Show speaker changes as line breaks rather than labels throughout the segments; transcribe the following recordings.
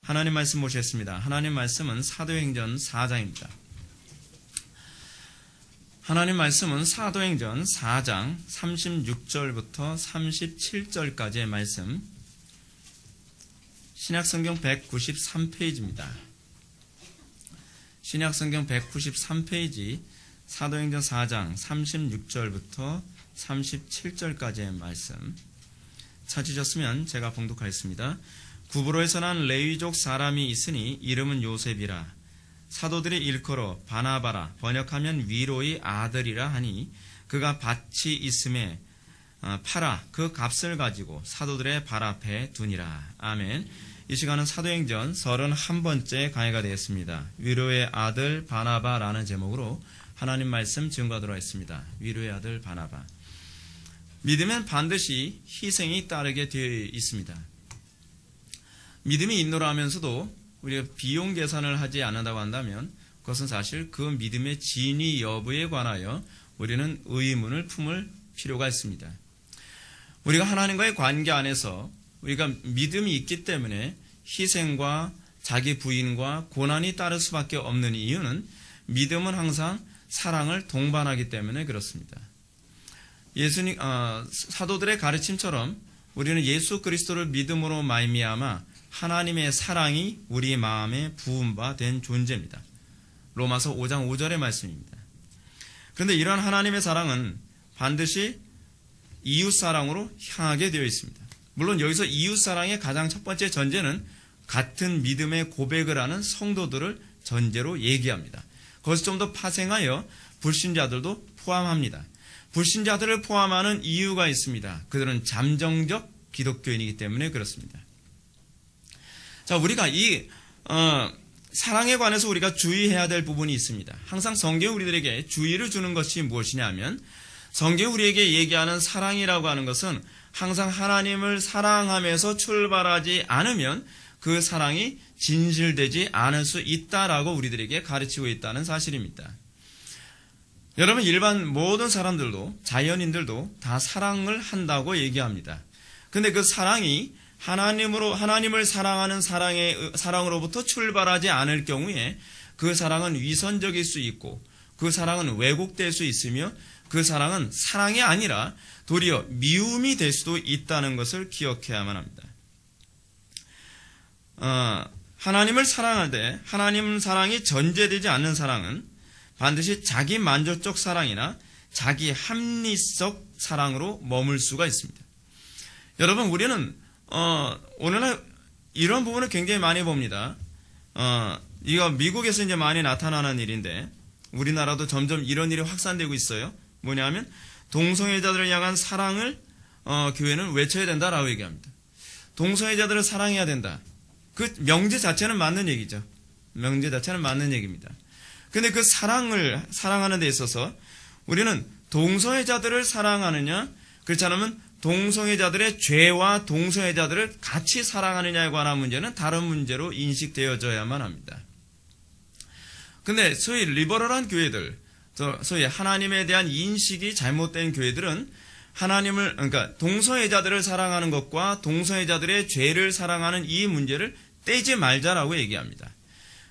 하나님 말씀 보시겠습니다. 하나님 말씀은 사도행전 4장입니다. 하나님 말씀은 사도행전 4장 36절부터 37절까지의 말씀, 신약성경 193페이지입니다. 신약성경 193페이지 사도행전 4장 36절부터 37절까지의 말씀 찾으셨으면 제가 봉독하겠습니다. 구브로에서 난 레위족 사람이 있으니 이름은 요셉이라. 사도들이 일컬어 바나바라, 번역하면 위로의 아들이라 하니 그가 밭이 있음에 팔아 그 값을 가지고 사도들의 발 앞에 두니라. 아멘. 이 시간은 사도행전 31번째 강의가 되겠습니다. 위로의 아들 바나바라는 제목으로 하나님 말씀 증거하도록 하겠습니다. 위로의 아들 바나바. 믿으면 반드시 희생이 따르게 되어 있습니다. 믿음이 있노라 하면서도 우리가 비용 계산을 하지 않는다고 한다면 그것은 사실 그 믿음의 진위 여부에 관하여 우리는 의문을 품을 필요가 있습니다. 우리가 하나님과의 관계 안에서 우리가 믿음이 있기 때문에 희생과 자기 부인과 고난이 따를 수밖에 없는 이유는 믿음은 항상 사랑을 동반하기 때문에 그렇습니다. 사도들의 가르침처럼 우리는 예수 그리스도를 믿음으로 말미암아 하나님의 사랑이 우리 마음에 부은 바 된 존재입니다. 로마서 5장 5절의 말씀입니다. 그런데 이러한 하나님의 사랑은 반드시 이웃사랑으로 향하게 되어 있습니다. 물론 여기서 이웃사랑의 가장 첫 번째 전제는 같은 믿음의 고백을 하는 성도들을 전제로 얘기합니다. 거기서 좀 더 파생하여 불신자들도 포함합니다. 불신자들을 포함하는 이유가 있습니다. 그들은 잠정적 기독교인이기 때문에 그렇습니다. 자, 우리가 이 사랑에 관해서 우리가 주의해야 될 부분이 있습니다. 항상 성경이 우리들에게 주의를 주는 것이 무엇이냐면 성경이 우리에게 얘기하는 사랑이라고 하는 것은 항상 하나님을 사랑하면서 출발하지 않으면 그 사랑이 진실되지 않을 수 있다라고 우리들에게 가르치고 있다는 사실입니다. 여러분, 일반 모든 사람들도 자연인들도 다 사랑을 한다고 얘기합니다. 근데 그 사랑이 하나님을 사랑하는 사랑으로부터 출발하지 않을 경우에 그 사랑은 위선적일 수 있고 그 사랑은 왜곡될 수 있으며 그 사랑은 사랑이 아니라 도리어 미움이 될 수도 있다는 것을 기억해야만 합니다. 하나님을 사랑하되 하나님 사랑이 전제되지 않는 사랑은 반드시 자기 만족적 사랑이나 자기 합리적 사랑으로 머물 수가 있습니다. 여러분, 우리는 오늘날 이런 부분을 굉장히 많이 봅니다. 이거 미국에서 이제 많이 나타나는 일인데 우리나라도 점점 이런 일이 확산되고 있어요. 뭐냐면 동성애자들을 향한 사랑을 교회는 외쳐야 된다라고 얘기합니다. 동성애자들을 사랑해야 된다. 그 명제 자체는 맞는 얘기죠. 명제 자체는 맞는 얘기입니다. 근데 그 사랑하는 데 있어서 우리는 동성애자들을 사랑하느냐, 그렇지 않으면 동성애자들의 죄와 동성애자들을 같이 사랑하느냐에 관한 문제는 다른 문제로 인식되어져야만 합니다. 근데 소위 리버럴한 교회들, 소위 하나님에 대한 인식이 잘못된 교회들은 그러니까 동성애자들을 사랑하는 것과 동성애자들의 죄를 사랑하는 이 문제를 떼지 말자라고 얘기합니다.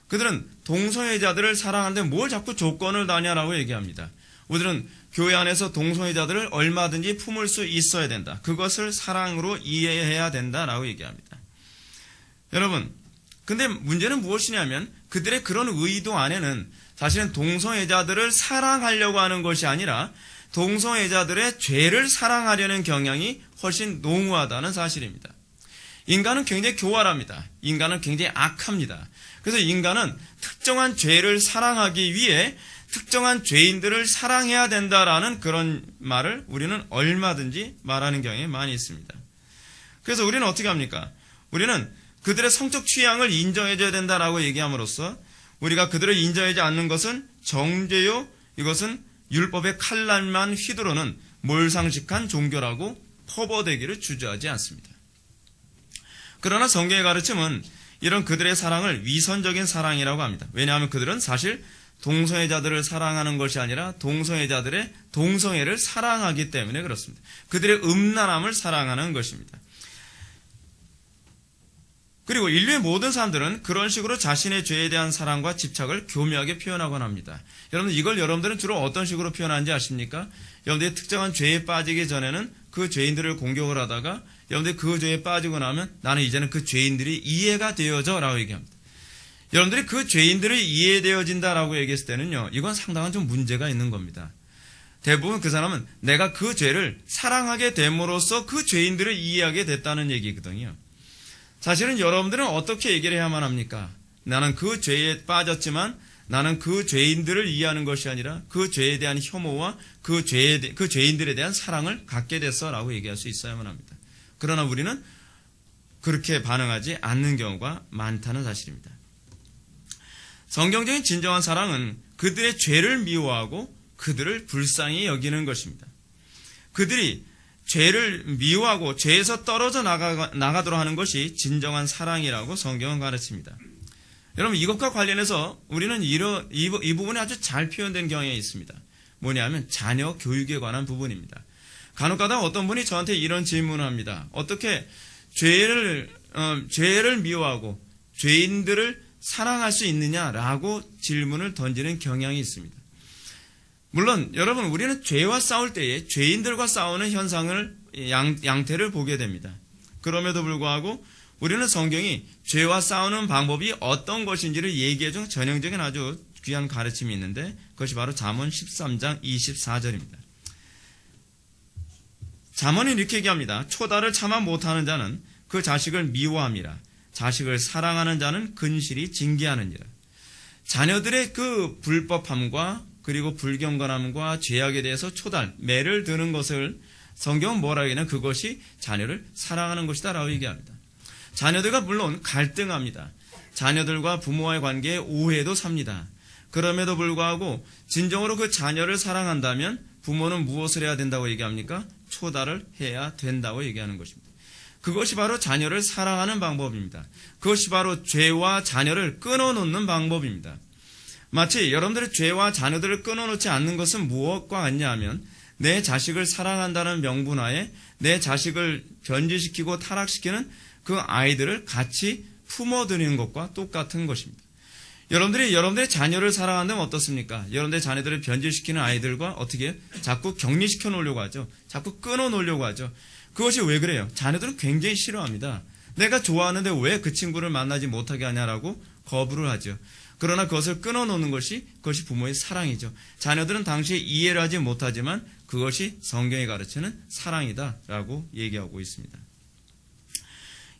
그들은 동성애자들을 사랑하는데 뭘 자꾸 조건을 다냐라고 얘기합니다. 우리들은 교회 안에서 동성애자들을 얼마든지 품을 수 있어야 된다. 그것을 사랑으로 이해해야 된다라고 얘기합니다. 여러분, 근데 문제는 무엇이냐면 그들의 그런 의도 안에는 사실은 동성애자들을 사랑하려고 하는 것이 아니라 동성애자들의 죄를 사랑하려는 경향이 훨씬 농후하다는 사실입니다. 인간은 굉장히 교활합니다. 인간은 굉장히 악합니다. 그래서 인간은 특정한 죄를 사랑하기 위해 특정한 죄인들을 사랑해야 된다라는 그런 말을 우리는 얼마든지 말하는 경향이 많이 있습니다. 그래서 우리는 어떻게 합니까? 우리는 그들의 성적 취향을 인정해줘야 된다라고 얘기함으로써 우리가 그들을 인정하지 않는 것은 정죄요, 이것은 율법의 칼날만 휘두르는 몰상식한 종교라고 퍼버대기를 주저하지 않습니다. 그러나 성경의 가르침은 이런 그들의 사랑을 위선적인 사랑이라고 합니다. 왜냐하면 그들은 사실 동성애자들을 사랑하는 것이 아니라 동성애자들의 동성애를 사랑하기 때문에 그렇습니다. 그들의 음란함을 사랑하는 것입니다. 그리고 인류의 모든 사람들은 그런 식으로 자신의 죄에 대한 사랑과 집착을 교묘하게 표현하곤 합니다. 여러분, 이걸 여러분들은 주로 어떤 식으로 표현하는지 아십니까? 여러분들이 특정한 죄에 빠지기 전에는 그 죄인들을 공격을 하다가 여러분들이 그 죄에 빠지고 나면 나는 이제는 그 죄인들이 이해가 되어져 라고 얘기합니다. 여러분들이 그 죄인들이 이해되어진다라고 얘기했을 때는요, 이건 상당한 좀 문제가 있는 겁니다. 대부분 그 사람은 내가 그 죄를 사랑하게 됨으로써 그 죄인들을 이해하게 됐다는 얘기거든요. 사실은 여러분들은 어떻게 얘기를 해야만 합니까? 나는 그 죄에 빠졌지만 나는 그 죄인들을 이해하는 것이 아니라 그 죄에 대한 혐오와 그 죄인들에 대한 사랑을 갖게 됐어라고 얘기할 수 있어야만 합니다. 그러나 우리는 그렇게 반응하지 않는 경우가 많다는 사실입니다. 성경적인 진정한 사랑은 그들의 죄를 미워하고 그들을 불쌍히 여기는 것입니다. 그들이 죄를 미워하고 죄에서 떨어져 나가도록 하는 것이 진정한 사랑이라고 성경은 가르칩니다. 여러분, 이것과 관련해서 우리는 이 부분이 아주 잘 표현된 경향이 있습니다. 뭐냐면 자녀 교육에 관한 부분입니다. 간혹가다 어떤 분이 저한테 이런 질문을 합니다. 어떻게 죄를 미워하고 죄인들을 사랑할 수 있느냐라고 질문을 던지는 경향이 있습니다. 물론 여러분, 우리는 죄와 싸울 때에 죄인들과 싸우는 현상을 양태를 보게 됩니다. 그럼에도 불구하고 우리는 성경이 죄와 싸우는 방법이 어떤 것인지를 얘기해준 전형적인 아주 귀한 가르침이 있는데 그것이 바로 잠언 13장 24절입니다. 잠언이 이렇게 얘기합니다. 초다를 참아 못하는 자는 그 자식을 미워함이라. 자식을 사랑하는 자는 근실이 징계하느니라. 자녀들의 그 불법함과 그리고 불경건함과 죄악에 대해서 매를 드는 것을 성경은 뭐라고 얘기하냐, 그것이 자녀를 사랑하는 것이다 라고 얘기합니다. 자녀들과 물론 갈등합니다. 자녀들과 부모와의 관계에 오해도 삽니다. 그럼에도 불구하고 진정으로 그 자녀를 사랑한다면 부모는 무엇을 해야 된다고 얘기합니까? 초달을 해야 된다고 얘기하는 것입니다. 그것이 바로 자녀를 사랑하는 방법입니다. 그것이 바로 죄와 자녀를 끊어놓는 방법입니다. 마치 여러분들의 죄와 자녀들을 끊어놓지 않는 것은 무엇과 같냐 하면 내 자식을 사랑한다는 명분하에 내 자식을 변질시키고 타락시키는 그 아이들을 같이 품어들이는 것과 똑같은 것입니다. 여러분들이 여러분들의 자녀를 사랑한다면 어떻습니까? 여러분들의 자녀들을 변질시키는 아이들과 어떻게 자꾸 격리시켜 놓으려고 하죠. 자꾸 끊어 놓으려고 하죠. 그것이 왜 그래요? 자녀들은 굉장히 싫어합니다. 내가 좋아하는데 왜 그 친구를 만나지 못하게 하냐라고 거부를 하죠. 그러나 그것을 끊어놓는 것이 그것이 부모의 사랑이죠. 자녀들은 당시에 이해를 하지 못하지만 그것이 성경이 가르치는 사랑이다라고 얘기하고 있습니다.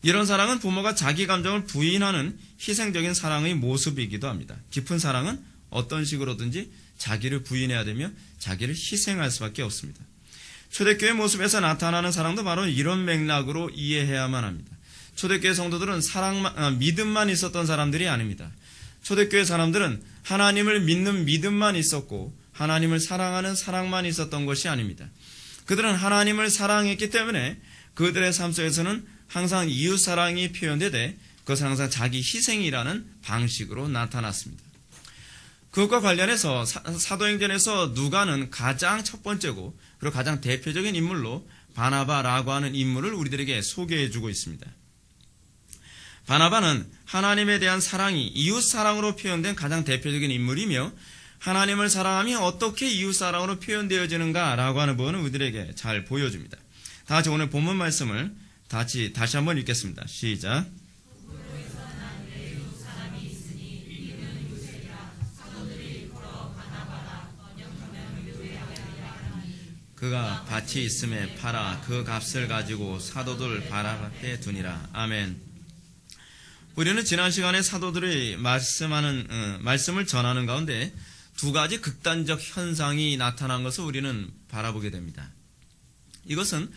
이런 사랑은 부모가 자기 감정을 부인하는 희생적인 사랑의 모습이기도 합니다. 깊은 사랑은 어떤 식으로든지 자기를 부인해야 되며 자기를 희생할 수밖에 없습니다. 초대교회 모습에서 나타나는 사랑도 바로 이런 맥락으로 이해해야만 합니다. 초대교회 성도들은 믿음만 있었던 사람들이 아닙니다. 초대교회 사람들은 하나님을 믿는 믿음만 있었고 하나님을 사랑하는 사랑만 있었던 것이 아닙니다. 그들은 하나님을 사랑했기 때문에 그들의 삶 속에서는 항상 이웃사랑이 표현되되 그것은 항상 자기 희생이라는 방식으로 나타났습니다. 그것과 관련해서 사도행전에서 누가는 가장 첫 번째고 그리고 가장 대표적인 인물로 바나바라고 하는 인물을 우리들에게 소개해주고 있습니다. 바나바는 하나님에 대한 사랑이 이웃사랑으로 표현된 가장 대표적인 인물이며 하나님을 사랑하며 어떻게 이웃사랑으로 표현되어지는가라고 하는 부분을 우리들에게 잘 보여줍니다. 다 같이 오늘 본문 말씀을 다시 한번 읽겠습니다. 시작. 그가 밭이 있음에 팔아 그 값을 가지고 사도들 바라밭에 두니라. 아멘. 우리는 지난 시간에 사도들이 말씀을 전하는 가운데 두 가지 극단적 현상이 나타난 것을 우리는 바라보게 됩니다. 이것은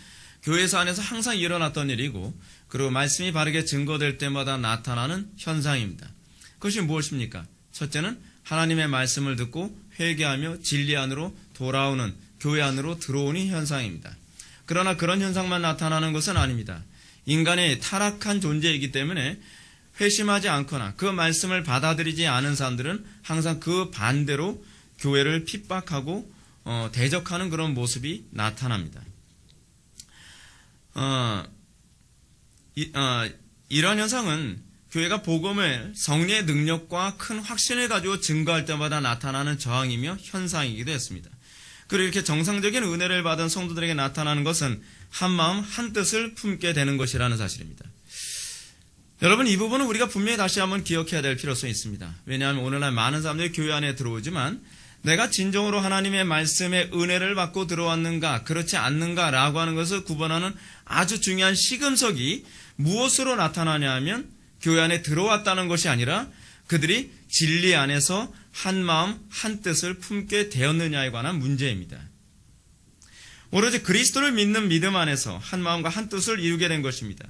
교회에서 안에서 항상 일어났던 일이고 그리고 말씀이 바르게 증거될 때마다 나타나는 현상입니다. 그것이 무엇입니까? 첫째는 하나님의 말씀을 듣고 회개하며 진리 안으로 돌아오는 교회 안으로 들어오는 현상입니다. 그러나 그런 현상만 나타나는 것은 아닙니다. 인간의 타락한 존재이기 때문에 회심하지 않거나 그 말씀을 받아들이지 않은 사람들은 항상 그 반대로 교회를 핍박하고 대적하는 그런 모습이 나타납니다. 이러한 현상은 교회가 복음을 성령의 능력과 큰 확신을 가지고 증거할 때마다 나타나는 저항이며 현상이기도 했습니다. 그리고 이렇게 정상적인 은혜를 받은 성도들에게 나타나는 것은 한마음 한뜻을 품게 되는 것이라는 사실입니다. 여러분, 이 부분은 우리가 분명히 다시 한번 기억해야 될 필요성이 있습니다. 왜냐하면 오늘날 많은 사람들이 교회 안에 들어오지만 내가 진정으로 하나님의 말씀에 은혜를 받고 들어왔는가 그렇지 않는가 라고 하는 것을 구분하는 아주 중요한 시금석이 무엇으로 나타나냐 하면 교회 안에 들어왔다는 것이 아니라 그들이 진리 안에서 한마음 한뜻을 품게 되었느냐에 관한 문제입니다. 오로지 그리스도를 믿는 믿음 안에서 한마음과 한뜻을 이루게 된 것입니다.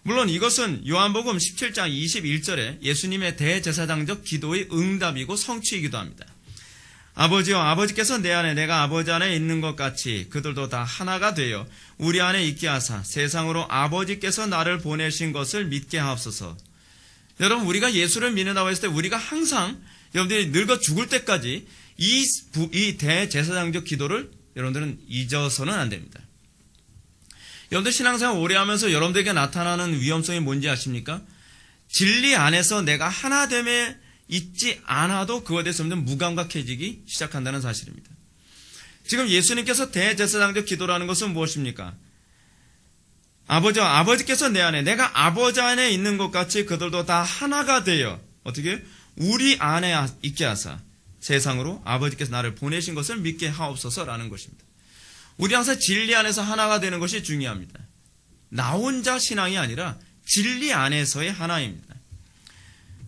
물론 이것은 요한복음 17장 21절에 예수님의 대제사장적 기도의 응답이고 성취이기도 합니다. 아버지여, 아버지께서 내 안에 내가 아버지 안에 있는 것 같이 그들도 다 하나가 되어 우리 안에 있게 하사 세상으로 아버지께서 나를 보내신 것을 믿게 하옵소서. 여러분, 우리가 예수를 믿는다고 했을 때 우리가 항상 여러분들이 늙어 죽을 때까지 이 대제사장적 기도를 여러분들은 잊어서는 안 됩니다. 여러분들 신앙생활 오래 하면서 여러분들에게 나타나는 위험성이 뭔지 아십니까? 진리 안에서 내가 하나됨에 있지 않아도 그것에 대해서 점점 무감각해지기 시작한다는 사실입니다. 지금 예수님께서 대제사장적 기도라는 것은 무엇입니까? 아버지께서 내 안에 내가 아버지 안에 있는 것 같이 그들도 다 하나가 되어 어떻게 우리 안에 있게 하사 세상으로 아버지께서 나를 보내신 것을 믿게 하옵소서라는 것입니다. 우리 항상 진리 안에서 하나가 되는 것이 중요합니다. 나 혼자 신앙이 아니라 진리 안에서의 하나입니다.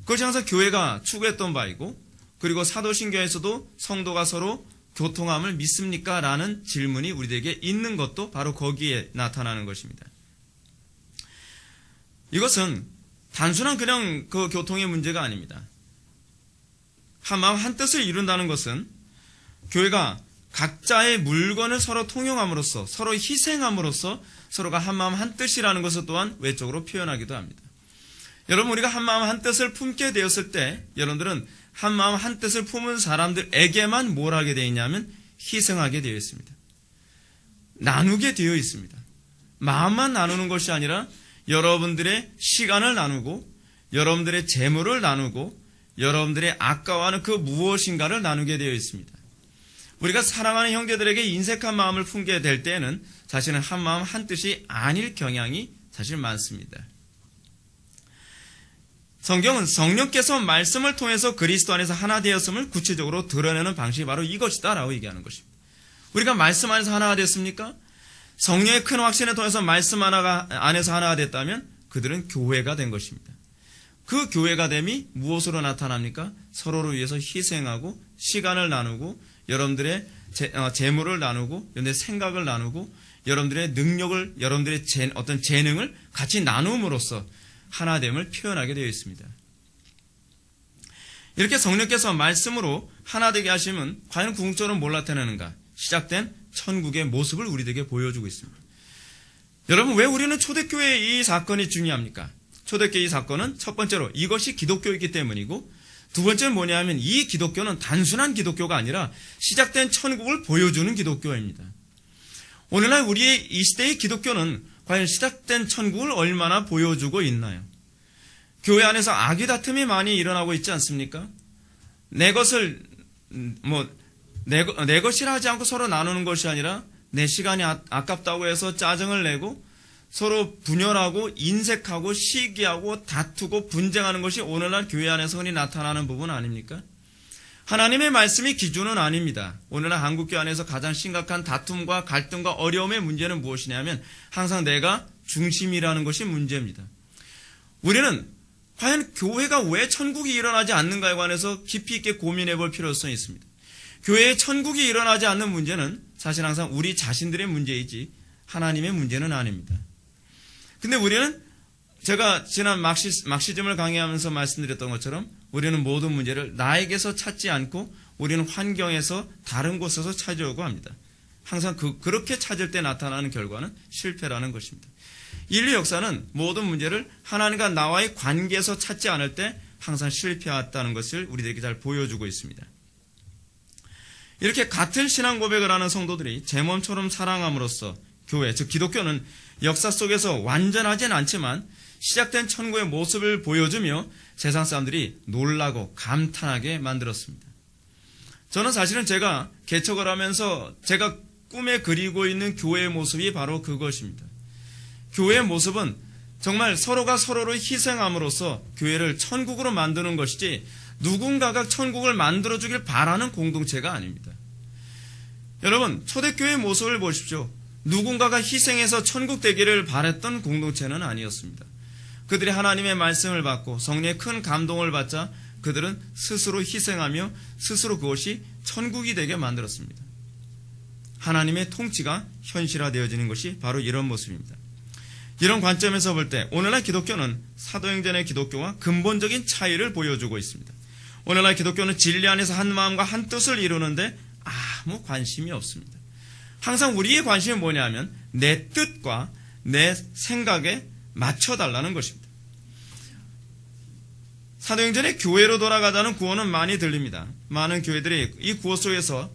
그것이 항상 교회가 추구했던 바이고, 그리고 사도신경에서도 성도가 서로 교통함을 믿습니까? 라는 질문이 우리들에게 있는 것도 바로 거기에 나타나는 것입니다. 이것은 단순한 그냥 그 교통의 문제가 아닙니다. 한마음 한뜻을 이룬다는 것은 교회가 각자의 물건을 서로 통용함으로써 서로 희생함으로써 서로가 한마음 한뜻이라는 것을 또한 외적으로 표현하기도 합니다. 여러분, 우리가 한마음 한뜻을 품게 되었을 때 여러분들은 한마음 한뜻을 품은 사람들에게만 뭘 하게 되어 있냐면 희생하게 되어 있습니다. 나누게 되어 있습니다. 마음만 나누는 것이 아니라 여러분들의 시간을 나누고 여러분들의 재물을 나누고 여러분들의 아까워하는 그 무엇인가를 나누게 되어 있습니다. 우리가 사랑하는 형제들에게 인색한 마음을 품게 될 때에는 사실은 한마음 한뜻이 아닐 경향이 사실 많습니다. 성경은 성령께서 말씀을 통해서 그리스도 안에서 하나 되었음을 구체적으로 드러내는 방식이 바로 이것이다 라고 얘기하는 것입니다. 우리가 말씀 안에서 하나가 됐습니까? 성령의 큰 확신을 통해서 말씀 안에서 하나가 됐다면 그들은 교회가 된 것입니다. 그 교회가 됨이 무엇으로 나타납니까? 서로를 위해서 희생하고 시간을 나누고 여러분들의 재물을 나누고 여러분들의 생각을 나누고 여러분들의 능력을 여러분들의 어떤 재능을 같이 나눔으로써 하나됨을 표현하게 되어 있습니다. 이렇게 성령께서 말씀으로 하나되게 하시면 과연 궁극적으로 뭘 나타내는가? 시작된 천국의 모습을 우리에게 보여주고 있습니다. 여러분, 왜 우리는 초대교회의 이 사건이 중요합니까? 초대교회 이 사건은 첫 번째로 이것이 기독교이기 때문이고, 두 번째는 뭐냐 하면 이 기독교는 단순한 기독교가 아니라 시작된 천국을 보여주는 기독교입니다. 오늘날 우리의 이 시대의 기독교는 과연 시작된 천국을 얼마나 보여주고 있나요? 교회 안에서 악의 다툼이 많이 일어나고 있지 않습니까? 내 것이라 하지 않고 서로 나누는 것이 아니라 내 시간이 아깝다고 해서 짜증을 내고 서로 분열하고 인색하고 시기하고 다투고 분쟁하는 것이 오늘날 교회 안에서 흔히 나타나는 부분 아닙니까? 하나님의 말씀이 기준은 아닙니다. 오늘날 한국교회 안에서 가장 심각한 다툼과 갈등과 어려움의 문제는 무엇이냐면 항상 내가 중심이라는 것이 문제입니다. 우리는 과연 교회가 왜 천국이 일어나지 않는가에 관해서 깊이 있게 고민해 볼 필요성이 있습니다. 교회에 천국이 일어나지 않는 문제는 사실 항상 우리 자신들의 문제이지 하나님의 문제는 아닙니다. 근데 우리는 제가 지난 막시즘을 강의하면서 말씀드렸던 것처럼 우리는 모든 문제를 나에게서 찾지 않고 우리는 환경에서 다른 곳에서 찾으려고 합니다. 항상 그렇게 찾을 때 나타나는 결과는 실패라는 것입니다. 인류 역사는 모든 문제를 하나님과 나와의 관계에서 찾지 않을 때 항상 실패했다는 것을 우리들에게 잘 보여주고 있습니다. 이렇게 같은 신앙 고백을 하는 성도들이 제 몸처럼 사랑함으로써 교회, 즉 기독교는 역사 속에서 완전하진 않지만 시작된 천국의 모습을 보여주며 세상 사람들이 놀라고 감탄하게 만들었습니다. 저는 사실은 제가 개척을 하면서 제가 꿈에 그리고 있는 교회의 모습이 바로 그것입니다. 교회의 모습은 정말 서로가 서로를 희생함으로써 교회를 천국으로 만드는 것이지 누군가가 천국을 만들어주길 바라는 공동체가 아닙니다. 여러분, 초대교회의 모습을 보십시오. 누군가가 희생해서 천국 되기를 바랬던 공동체는 아니었습니다. 그들이 하나님의 말씀을 받고 성령의 큰 감동을 받자 그들은 스스로 희생하며 스스로 그것이 천국이 되게 만들었습니다. 하나님의 통치가 현실화되어지는 것이 바로 이런 모습입니다. 이런 관점에서 볼 때 오늘날 기독교는 사도행전의 기독교와 근본적인 차이를 보여주고 있습니다. 오늘날 기독교는 진리 안에서 한 마음과 한 뜻을 이루는데 아무 관심이 없습니다. 항상 우리의 관심이 뭐냐면 내 뜻과 내 생각에 맞춰달라는 것입니다. 사도행전의 교회로 돌아가자는 구호는 많이 들립니다. 많은 교회들이 이 구호 속에서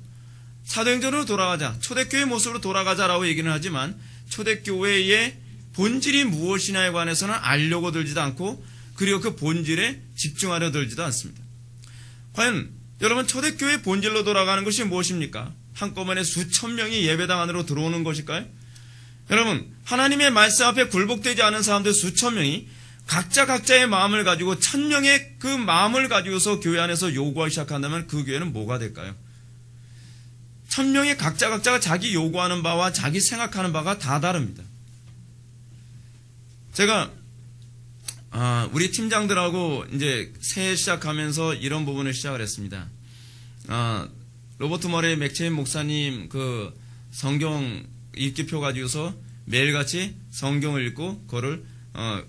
사도행전으로 돌아가자, 초대교회의 모습으로 돌아가자라고 얘기는 하지만 초대교회의 본질이 무엇이냐에 관해서는 알려고 들지도 않고 그리고 그 본질에 집중하려 들지도 않습니다. 과연 여러분 초대교회의 본질로 돌아가는 것이 무엇입니까? 한꺼번에 수천 명이 예배당 안으로 들어오는 것일까요? 여러분 하나님의 말씀 앞에 굴복되지 않은 사람들 수천 명이 각자의 마음을 가지고 1000명의 그 마음을 가지고서 교회 안에서 요구하기 시작한다면 그 교회는 뭐가 될까요? 1000명의 각자가 자기 요구하는 바와 자기 생각하는 바가 다 다릅니다. 제가 우리 팀장들하고 이제 새해 시작하면서 이런 부분을 시작을 했습니다. 로버트 머레이 맥체인 목사님 그 성경 읽기표 가지고서 매일같이 성경을 읽고 그거를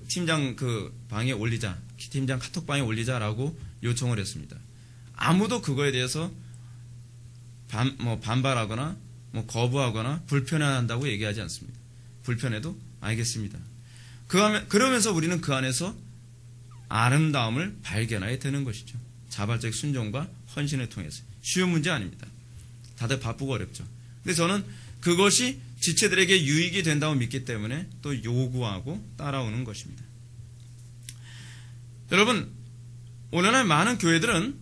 팀장 그 방에 올리자, 팀장 카톡방에 올리자라고 요청을 했습니다. 아무도 그거에 대해서 반발하거나 거부하거나 불편해한다고 얘기하지 않습니다. 불편해도 알겠습니다. 그러면서 우리는 그 안에서 아름다움을 발견하게 되는 것이죠. 자발적 순종과 헌신을 통해서. 쉬운 문제 아닙니다. 다들 바쁘고 어렵죠. 근데 저는 그것이 지체들에게 유익이 된다고 믿기 때문에 또 요구하고 따라오는 것입니다. 여러분, 오늘날 많은 교회들은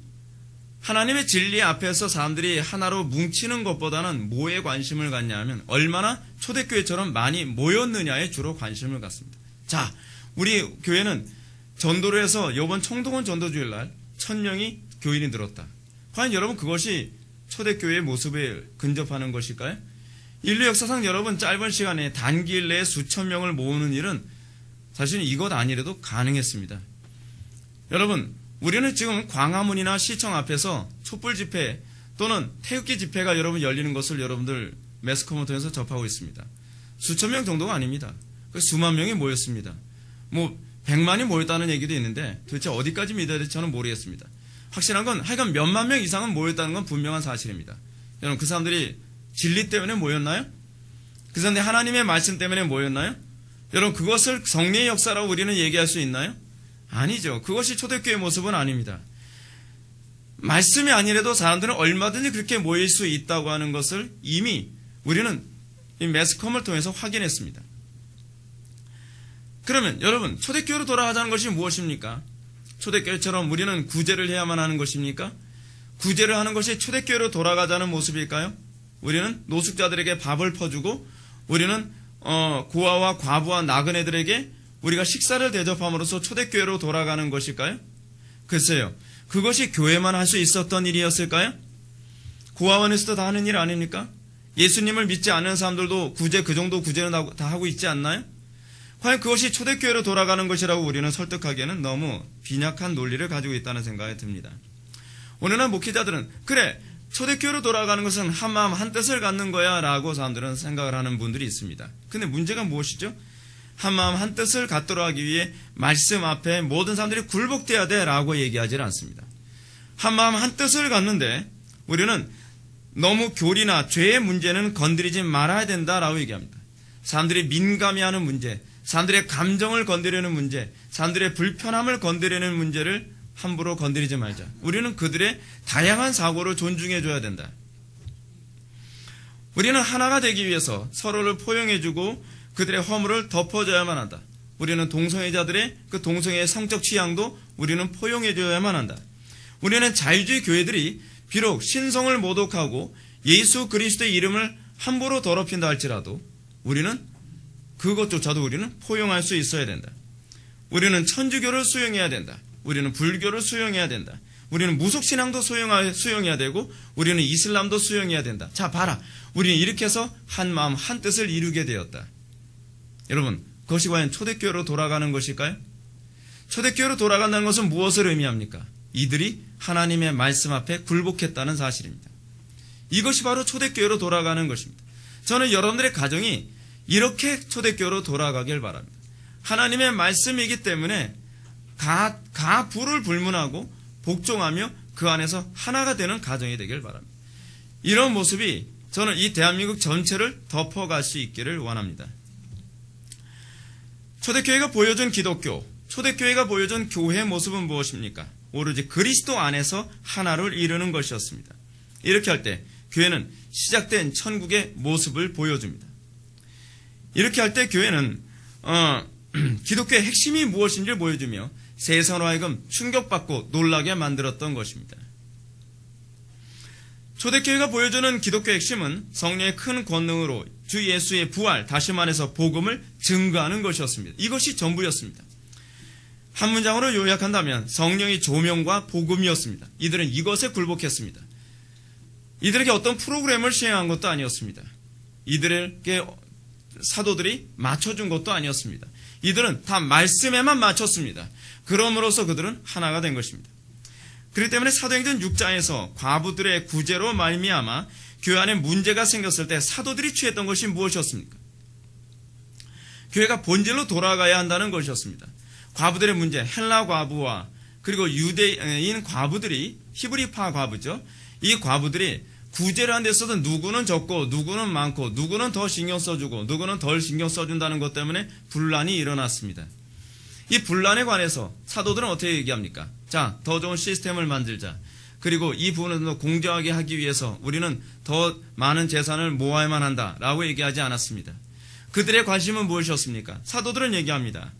하나님의 진리 앞에서 사람들이 하나로 뭉치는 것보다는 뭐에 관심을 갖냐 하면 얼마나 초대교회처럼 많이 모였느냐에 주로 관심을 갖습니다. 자, 우리 교회는 전도를 해서 이번 청동원 전도주일날 1000명이 교인이 늘었다. 과연 여러분 그것이 초대교회의 모습에 근접하는 것일까요? 인류 역사상 여러분 짧은 시간에 단기일 내에 수천 명을 모으는 일은 사실 이것 아니래도 가능했습니다. 여러분 우리는 지금 광화문이나 시청 앞에서 촛불 집회 또는 태극기 집회가 여러분 열리는 것을 여러분들 매스컴을 통해서 접하고 있습니다. 수천 명 정도가 아닙니다. 수만 명이 모였습니다. 100만이 모였다는 얘기도 있는데 도대체 어디까지 믿어야 될지 저는 모르겠습니다. 확실한 건 하여간 몇만 명 이상은 모였다는 건 분명한 사실입니다. 여러분 그 사람들이 진리 때문에 모였나요? 그 사람들이 하나님의 말씀 때문에 모였나요? 여러분 그것을 성령의 역사라고 우리는 얘기할 수 있나요? 아니죠. 그것이 초대교회의 모습은 아닙니다. 말씀이 아니라도 사람들은 얼마든지 그렇게 모일 수 있다고 하는 것을 이미 우리는 이 매스컴을 통해서 확인했습니다. 그러면 여러분 초대교회로 돌아가자는 것이 무엇입니까? 초대교회처럼 우리는 구제를 해야만 하는 것입니까? 구제를 하는 것이 초대교회로 돌아가자는 모습일까요? 우리는 노숙자들에게 밥을 퍼주고 우리는 고아와 과부와 나그네들에게 우리가 식사를 대접함으로써 초대교회로 돌아가는 것일까요? 글쎄요. 그것이 교회만 할 수 있었던 일이었을까요? 고아원에서도 다 하는 일 아닙니까? 예수님을 믿지 않는 사람들도 구제 그 정도 구제는 다 하고 있지 않나요? 과연 그것이 초대교회로 돌아가는 것이라고 우리는 설득하기에는 너무 빈약한 논리를 가지고 있다는 생각이 듭니다. 오늘날 목회자들은 그래 초대교회로 돌아가는 것은 한마음 한뜻을 갖는 거야 라고 사람들은 생각을 하는 분들이 있습니다. 근데 문제가 무엇이죠? 한마음 한뜻을 갖도록 하기 위해 말씀 앞에 모든 사람들이 굴복돼야 돼 라고 얘기하지 않습니다. 한마음 한뜻을 갖는데 우리는 너무 교리나 죄의 문제는 건드리지 말아야 된다라고 얘기합니다. 사람들이 민감해하는 문제, 사람들의 감정을 건드리는 문제, 사람들의 불편함을 건드리는 문제를 함부로 건드리지 말자. 우리는 그들의 다양한 사고를 존중해줘야 된다. 우리는 하나가 되기 위해서 서로를 포용해주고 그들의 허물을 덮어줘야만 한다. 우리는 동성애자들의 그 동성애의 성적 취향도 우리는 포용해줘야만 한다. 우리는 자유주의 교회들이 비록 신성을 모독하고 예수 그리스도의 이름을 함부로 더럽힌다 할지라도 우리는 그것조차도 우리는 포용할 수 있어야 된다. 우리는 천주교를 수용해야 된다. 우리는 불교를 수용해야 된다. 우리는 무속신앙도 수용해야 되고 우리는 이슬람도 수용해야 된다. 자, 봐라. 우리는 이렇게 해서 한 마음 한 뜻을 이루게 되었다. 여러분, 그것이 과연 초대교회로 돌아가는 것일까요? 초대교회로 돌아간다는 것은 무엇을 의미합니까? 이들이 하나님의 말씀 앞에 굴복했다는 사실입니다. 이것이 바로 초대교회로 돌아가는 것입니다. 저는 여러분들의 가정이 이렇게 초대교회로 돌아가길 바랍니다. 하나님의 말씀이기 때문에 가불을 불문하고 복종하며 그 안에서 하나가 되는 가정이 되길 바랍니다. 이런 모습이 저는 이 대한민국 전체를 덮어갈 수 있기를 원합니다. 초대교회가 보여준 기독교, 초대교회가 보여준 교회의 모습은 무엇입니까? 오로지 그리스도 안에서 하나를 이루는 것이었습니다. 이렇게 할 때 교회는 시작된 천국의 모습을 보여줍니다. 이렇게 할 때 교회는 기독교의 핵심이 무엇인지를 보여주며 세상으로 하여금 충격받고 놀라게 만들었던 것입니다. 초대교회가 보여주는 기독교의 핵심은 성령의 큰 권능으로 주 예수의 부활, 다시 말해서 복음을 증거하는 것이었습니다. 이것이 전부였습니다. 한 문장으로 요약한다면 성령의 조명과 복음이었습니다. 이들은 이것에 굴복했습니다. 이들에게 어떤 프로그램을 시행한 것도 아니었습니다. 이들에게 사도들이 맞춰준 것도 아니었습니다. 이들은 다 말씀에만 맞췄습니다. 그럼으로써 그들은 하나가 된 것입니다. 그렇기 때문에 사도행전 6장에서 과부들의 구제로 말미암아 교회 안에 문제가 생겼을 때 사도들이 취했던 것이 무엇이었습니까? 교회가 본질로 돌아가야 한다는 것이었습니다. 과부들의 문제, 헬라 과부와 그리고 유대인 과부들이, 히브리파 과부죠. 이 과부들이 구제를 한 데 있어서 누구는 적고 누구는 많고 누구는 더 신경 써주고 누구는 덜 신경 써준다는 것 때문에 분란이 일어났습니다. 이 분란에 관해서 사도들은 어떻게 얘기합니까? 자, 더 좋은 시스템을 만들자. 그리고 이 부분을 더 공정하게 하기 위해서 우리는 더 많은 재산을 모아야만 한다라고 얘기하지 않았습니다. 그들의 관심은 무엇이었습니까? 사도들은 얘기합니다.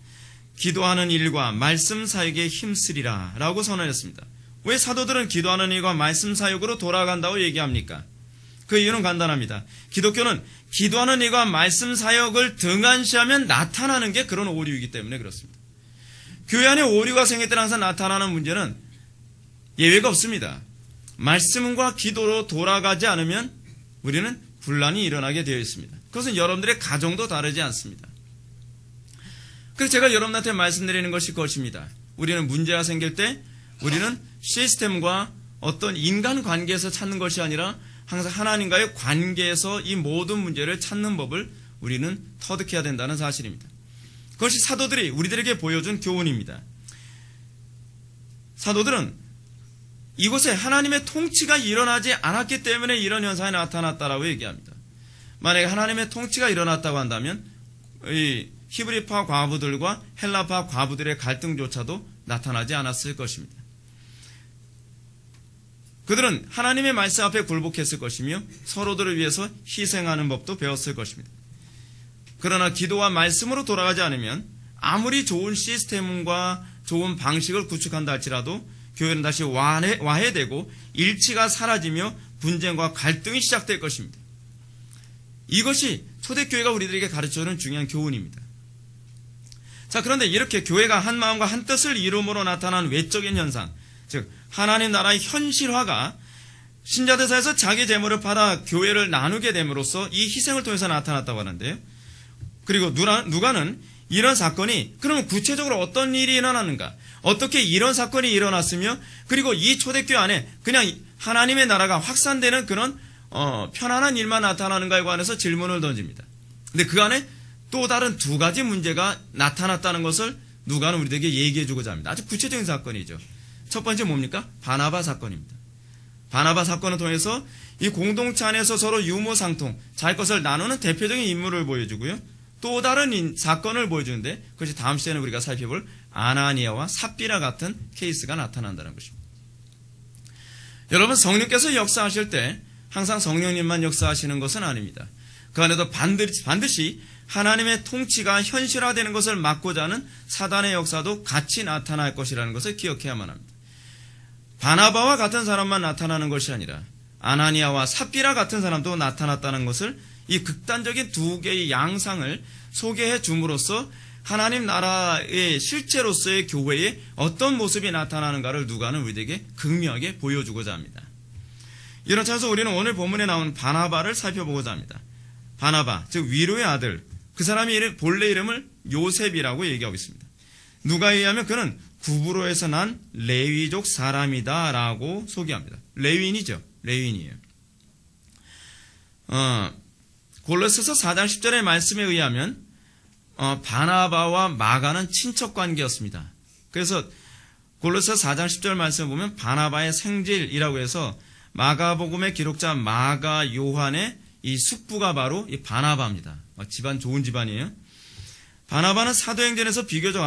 기도하는 일과 말씀 사역에 힘쓰리라 라고 선언했습니다. 왜 사도들은 기도하는 일과 말씀 사역으로 돌아간다고 얘기합니까? 그 이유는 간단합니다. 기독교는 기도하는 일과 말씀 사역을 등한시하면 나타나는 게 그런 오류이기 때문에 그렇습니다. 교회 안에 오류가 생길 때 항상 나타나는 문제는 예외가 없습니다. 말씀과 기도로 돌아가지 않으면 우리는 분란이 일어나게 되어 있습니다. 그것은 여러분들의 가정도 다르지 않습니다. 그래서 제가 여러분한테 말씀드리는 것이 그것입니다. 우리는 문제가 생길 때 우리는 시스템과 어떤 인간관계에서 찾는 것이 아니라 항상 하나님과의 관계에서 이 모든 문제를 찾는 법을 우리는 터득해야 된다는 사실입니다. 그것이 사도들이 우리들에게 보여준 교훈입니다. 사도들은 이곳에 하나님의 통치가 일어나지 않았기 때문에 이런 현상이 나타났다라고 얘기합니다. 만약에 하나님의 통치가 일어났다고 한다면 이 히브리파 과부들과 헬라파 과부들의 갈등조차도 나타나지 않았을 것입니다. 그들은 하나님의 말씀 앞에 굴복했을 것이며 서로들을 위해서 희생하는 법도 배웠을 것입니다. 그러나 기도와 말씀으로 돌아가지 않으면 아무리 좋은 시스템과 좋은 방식을 구축한다 할지라도 교회는 다시 와해되고 일치가 사라지며 분쟁과 갈등이 시작될 것입니다. 이것이 초대교회가 우리들에게 가르쳐주는 중요한 교훈입니다. 자, 그런데 이렇게 교회가 한 마음과 한 뜻을 이룸으로 나타난 외적인 현상, 즉 하나님 나라의 현실화가 신자들 사이에서 자기 재물을 팔아 교회를 나누게 됨으로써 이 희생을 통해서 나타났다고 하는데요. 그리고 누가는 이런 사건이 그러면 구체적으로 어떤 일이 일어나는가, 어떻게 이런 사건이 일어났으며 그리고 이 초대교회 안에 그냥 하나님의 나라가 확산되는 그런 편안한 일만 나타나는가에 관해서 질문을 던집니다. 근데 그 안에 또 다른 두 가지 문제가 나타났다는 것을 누가는 우리에게 얘기해주고자 합니다. 아주 구체적인 사건이죠. 첫 번째 뭡니까? 바나바 사건입니다. 바나바 사건을 통해서 이 공동체 안에서 서로 유무상통, 자기 것을 나누는 대표적인 인물을 보여주고요. 또 다른 사건을 보여주는데 그것이 다음 시간에 우리가 살펴볼 아나니아와 삽비라 같은 케이스가 나타난다는 것입니다. 여러분, 성령께서 역사하실 때 항상 성령님만 역사하시는 것은 아닙니다. 그 안에도 반드시 하나님의 통치가 현실화되는 것을 막고자 하는 사단의 역사도 같이 나타날 것이라는 것을 기억해야만 합니다. 바나바와 같은 사람만 나타나는 것이 아니라 아나니아와 삽비라 같은 사람도 나타났다는 것을 이 극단적인 두 개의 양상을 소개해 줌으로써 하나님 나라의 실체로서의 교회에 어떤 모습이 나타나는가를 누가는 우리에게 극명하게 보여주고자 합니다. 이런 차에서 우리는 오늘 본문에 나온 바나바를 살펴보고자 합니다. 바나바, 즉 위로의 아들, 그 사람의 본래 이름을 요셉이라고 얘기하고 있습니다. 누가에 의하면 그는 구브로에서 난 레위족 사람이다 라고 소개합니다. 레위인이죠. 레위인이에요. 골로새서 4장 10절의 말씀에 의하면 바나바와 마가는 친척 관계였습니다. 그래서 골로새서 4장 10절 말씀을 보면 바나바의 생질이라고 해서 마가복음의 기록자 마가 요한의 이 숙부가 바로 이 바나바입니다. 집안 좋은 집안이에요. 바나바는 사도행전에서 비교적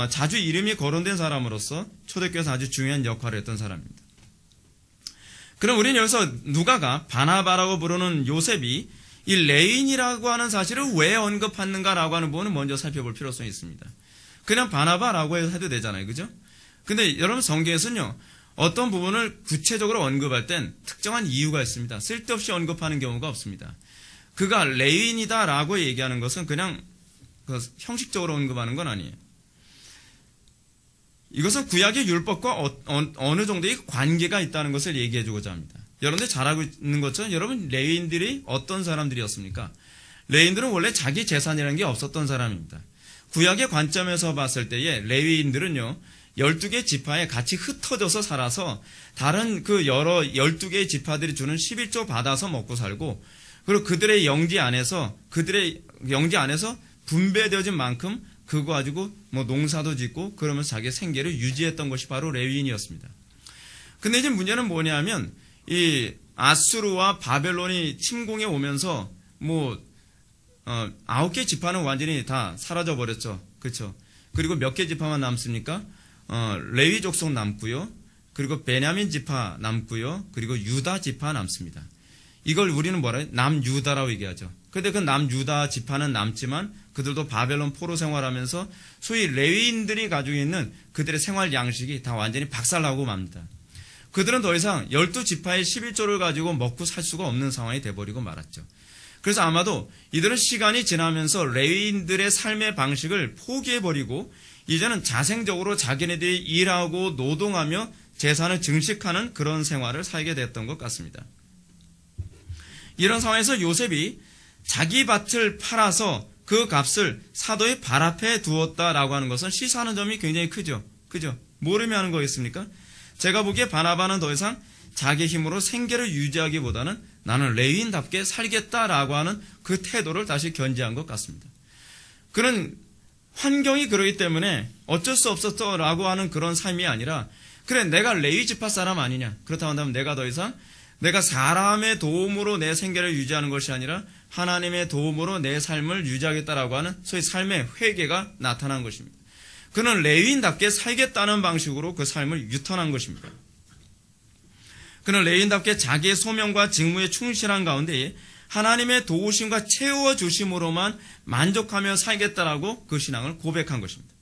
자주 이름이 거론된 사람으로서 초대교회에서 아주 중요한 역할을 했던 사람입니다. 그럼 우리는 여기서 누가가 바나바라고 부르는 요셉이 이 레인이라고 하는 사실을 왜 언급하는가라고 하는 부분은 먼저 살펴볼 필요성이 있습니다. 그냥 바나바라고 해도 되잖아요. 그죠? 근데 여러분 성경에서는요, 어떤 부분을 구체적으로 언급할 땐 특정한 이유가 있습니다. 쓸데없이 언급하는 경우가 없습니다. 그가 레인이다라고 얘기하는 것은 그냥 형식적으로 언급하는 건 아니에요. 이것은 구약의 율법과 어느 정도의 관계가 있다는 것을 얘기해 주고자 합니다. 여러분들 잘 알고 있는 것처럼 여러분 레위인들이 어떤 사람들이었습니까? 레위인들은 원래 자기 재산이라는 게 없었던 사람입니다. 구약의 관점에서 봤을 때에 레위인들은요, 12개 지파에 같이 흩어져서 살아서 다른 그 여러 12개의 지파들이 주는 11조 받아서 먹고 살고, 그리고 그들의 영지 안에서 분배되어진 만큼 그거 가지고 농사도 짓고 그러면서 자기의 생계를 유지했던 것이 바로 레위인이었습니다. 근데 이제 문제는 뭐냐면 이 아수르와 바벨론이 침공해 오면서 9개 지파는 완전히 다 사라져 버렸죠. 그렇죠? 그리고 몇 개 지파만 남습니까? 레위 족속 남고요. 그리고 베냐민 지파 남고요. 그리고 유다 지파 남습니다. 이걸 우리는 뭐라 해요? 남유다라고 얘기하죠. 그런데 그 남유다 지파는 남지만 그들도 바벨론 포로 생활하면서 소위 레위인들이 가지고 있는 그들의 생활 양식이 다 완전히 박살나고 맙니다. 그들은 더 이상 12지파의 11조를 가지고 먹고 살 수가 없는 상황이 돼버리고 말았죠. 그래서 아마도 이들은 시간이 지나면서 레위인들의 삶의 방식을 포기해버리고 이제는 자생적으로 자기네들이 일하고 노동하며 재산을 증식하는 그런 생활을 살게 됐던 것 같습니다. 이런 상황에서 요셉이 자기 밭을 팔아서 그 값을 사도의 발 앞에 두었다라고 하는 것은 시사하는 점이 굉장히 크죠. 그죠? 모르며 하는 거겠습니까? 제가 보기에 바나바는 더 이상 자기 힘으로 생계를 유지하기보다는 나는 레위인답게 살겠다라고 하는 그 태도를 다시 견지한 것 같습니다. 그는 환경이 그러기 때문에 어쩔 수 없었다라고 하는 그런 삶이 아니라, 그래 내가 레위 지파 사람 아니냐, 그렇다고 한다면 내가 더 이상 내가 사람의 도움으로 내 생계를 유지하는 것이 아니라 하나님의 도움으로 내 삶을 유지하겠다라고 하는 소위 삶의 회개가 나타난 것입니다. 그는 레위인답게 살겠다는 방식으로 그 삶을 유턴한 것입니다. 그는 레위인답게 자기의 소명과 직무에 충실한 가운데 하나님의 도우심과 채워주심으로만 만족하며 살겠다라고 그 신앙을 고백한 것입니다.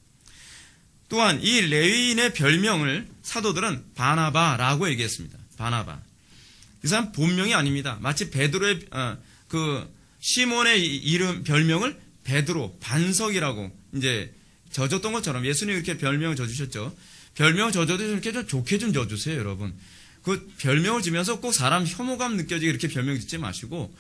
또한 이 레위인의 별명을 사도들은 바나바라고 얘기했습니다. 바나바. 이 사람 본명이 아닙니다. 마치 베드로의 시몬의 이름 별명을 베드로 반석이라고 이제 져줬던 것처럼 예수님이 이렇게 별명을 져주셨죠. 별명을 져줘도 이렇게 좀 좋게 좀 져주세요, 여러분. 그 별명을 지면서 꼭 사람 혐오감 느껴지게 이렇게 별명 짓지 마시고,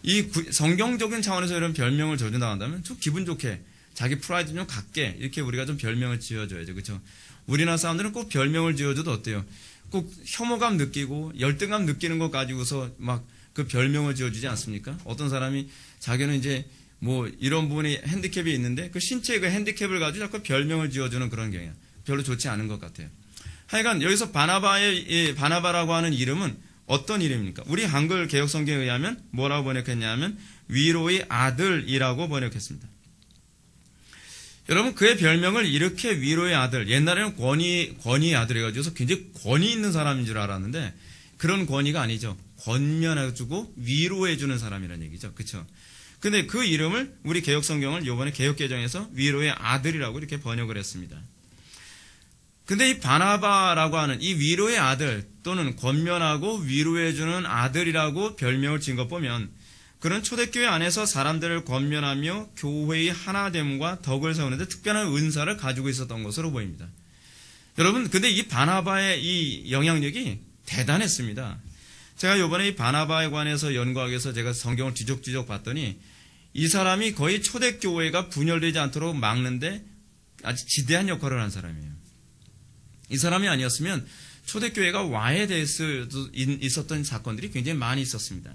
이 성경적인 차원에서 이런 별명을 져준다고 한다면 좀 기분 좋게 자기 프라이드 좀 갖게 이렇게 우리가 좀 별명을 지어줘야죠. 그렇죠? 우리나라 사람들은 꼭 별명을 지어줘도 어때요? 꼭 혐오감 느끼고 열등감 느끼는 것 가지고서 막 그 별명을 지어주지 않습니까? 어떤 사람이 자기는 이제 이런 부분이 핸디캡이 있는데 그 신체의 그 핸디캡을 가지고 자꾸 별명을 지어주는 그런 경우야. 별로 좋지 않은 것 같아요. 하여간 여기서 바나바라고 하는 이름은 어떤 이름입니까? 우리 한글 개혁성경에 의하면 뭐라고 번역했냐면 위로의 아들이라고 번역했습니다. 여러분, 그의 별명을 이렇게 위로의 아들, 옛날에는 권위의 아들 해가지고서 굉장히 권위 있는 사람인 줄 알았는데 그런 권위가 아니죠. 권면해주고 위로해주는 사람이라는 얘기죠. 그렇죠? 근데 그 이름을 우리 개혁성경을 이번에 개혁개정에서 위로의 아들이라고 이렇게 번역을 했습니다. 근데 이 바나바라고 하는 이 위로의 아들 또는 권면하고 위로해주는 아들이라고 별명을 지은 것 보면 그는 초대교회 안에서 사람들을 권면하며 교회의 하나됨과 덕을 세우는 데 특별한 은사를 가지고 있었던 것으로 보입니다. 여러분, 근데 이 바나바의 이 영향력이 대단했습니다. 제가 이번에 이 바나바에 관해서 연구하기 위해서 제가 성경을 뒤적뒤적 봤더니 이 사람이 거의 초대교회가 분열되지 않도록 막는데 아주 지대한 역할을 한 사람이에요. 이 사람이 아니었으면 초대교회가 와해될 수도 있었던 사건들이 굉장히 많이 있었습니다.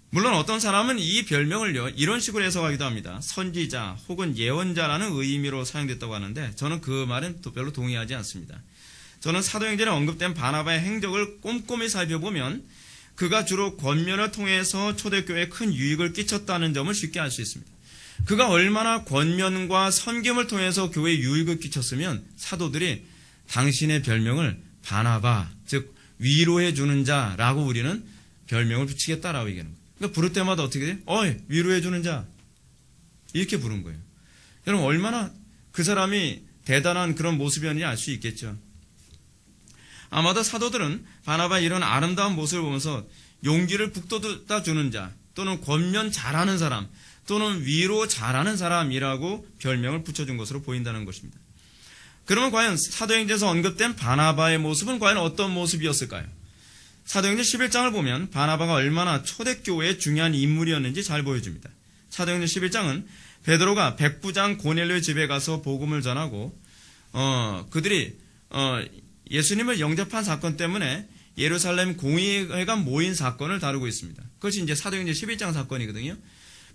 물론 어떤 사람은 이 별명을요 이런 식으로 해석하기도 합니다. 선지자 혹은 예언자라는 의미로 사용됐다고 하는데 저는 그 말은 별로 동의하지 않습니다. 저는 사도행전에 언급된 바나바의 행적을 꼼꼼히 살펴보면 그가 주로 권면을 통해서 초대교회에 큰 유익을 끼쳤다는 점을 쉽게 알 수 있습니다. 그가 얼마나 권면과 선김을 통해서 교회에 유익을 끼쳤으면 사도들이 당신의 별명을 바나바, 즉 위로해 주는 자라고 우리는 별명을 붙이겠다라고 얘기하는 거예요. 그러니까 부를 때마다 어떻게 돼요? 어이, 위로해 주는 자. 이렇게 부른 거예요. 여러분 얼마나 그 사람이 대단한 그런 모습이었는지 알 수 있겠죠. 아마도 사도들은 바나바의 이런 아름다운 모습을 보면서 용기를 북돋아 주는 자 또는 권면 잘하는 사람 또는 위로 잘하는 사람이라고 별명을 붙여준 것으로 보인다는 것입니다. 그러면 과연 사도행전에서 언급된 바나바의 모습은 과연 어떤 모습이었을까요? 사도행전 11장을 보면 바나바가 얼마나 초대교회의 중요한 인물이었는지 잘 보여줍니다. 사도행전 11장은 베드로가 백부장 고넬료의 집에 가서 복음을 전하고 그들이 예수님을 영접한 사건 때문에 예루살렘 공의회가 모인 사건을 다루고 있습니다. 그것이 이제 사도행전 11장 사건이거든요.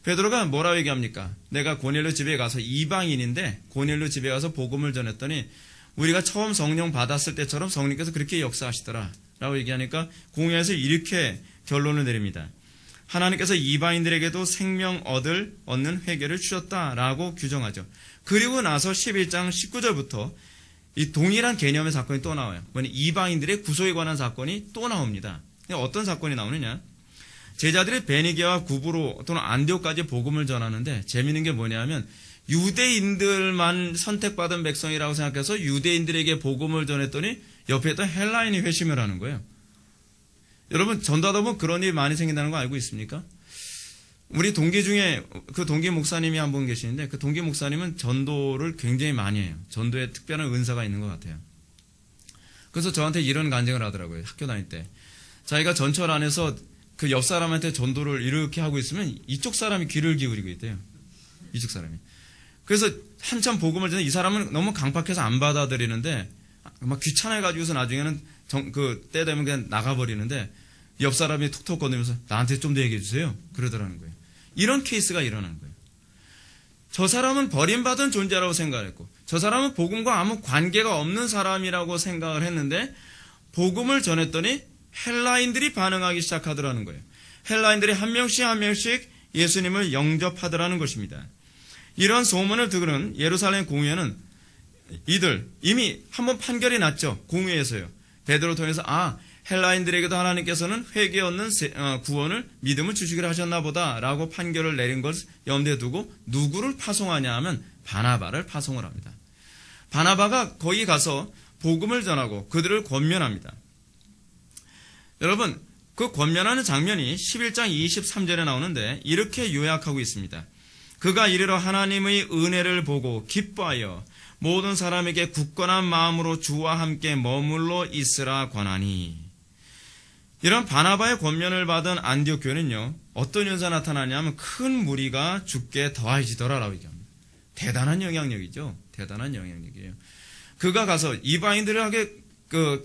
베드로가 뭐라고 얘기합니까? 내가 고넬료 집에 가서 이방인인데 고넬료 집에 가서 복음을 전했더니 우리가 처음 성령 받았을 때처럼 성령께서 그렇게 역사하시더라 라고 얘기하니까 공회에서 이렇게 결론을 내립니다. 하나님께서 이방인들에게도 생명 얻는 회개를 주셨다라고 규정하죠. 그리고 나서 11장 19절부터 이 동일한 개념의 사건이 또 나와요. 이방인들의 구속에 관한 사건이 또 나옵니다. 어떤 사건이 나오느냐? 제자들이 베니게와 구브로 또는 안디옥까지 복음을 전하는데 재미있는 게 뭐냐면 유대인들만 선택받은 백성이라고 생각해서 유대인들에게 복음을 전했더니 옆에 있던 헬라인이 회심을 하는 거예요. 여러분 전도하다 보면 그런 일이 많이 생긴다는 거 알고 있습니까? 우리 동기 중에 그 동기 목사님이 한 분 계시는데 그 동기 목사님은 전도를 굉장히 많이 해요. 전도에 특별한 은사가 있는 것 같아요. 그래서 저한테 이런 간증을 하더라고요. 학교 다닐 때. 자기가 전철 안에서 그 옆 사람한테 전도를 이렇게 하고 있으면 이쪽 사람이 귀를 기울이고 있대요. 이쪽 사람이. 그래서 한참 복음을 전해 이 사람은 너무 강팍해서 안 받아들이는데 막 귀찮아해가지고서 나중에는 때 되면 그냥 나가버리는데 옆 사람이 톡톡 거리면서 나한테 좀 더 얘기해 주세요. 그러더라는 거예요. 이런 케이스가 일어나는 거예요. 저 사람은 버림받은 존재라고 생각했고 저 사람은 복음과 아무 관계가 없는 사람이라고 생각을 했는데 복음을 전했더니 헬라인들이 반응하기 시작하더라는 거예요. 헬라인들이 한 명씩 예수님을 영접하더라는 것입니다. 이러한 소문을 듣는 예루살렘 공회는 이들 이미 한번 판결이 났죠. 공회에서요. 베드로 통해서 헬라인들에게도 하나님께서는 회개 얻는 구원을 믿음을 주시기로 하셨나 보다라고 판결을 내린 것을 염두에 두고 누구를 파송하냐 하면 바나바를 파송을 합니다. 바나바가 거기 가서 복음을 전하고 그들을 권면합니다. 여러분 그 권면하는 장면이 11장 23절에 나오는데 이렇게 요약하고 있습니다. 그가 이르러 하나님의 은혜를 보고 기뻐하여 모든 사람에게 굳건한 마음으로 주와 함께 머물러 있으라 권하니. 이런 바나바의 권면을 받은 안디옥 교회는요 어떤 현상이 나타나냐면 큰 무리가 죽게 더해지더라라고 얘기합니다. 대단한 영향력이죠. 대단한 영향력이에요. 그가 가서 이방인들에게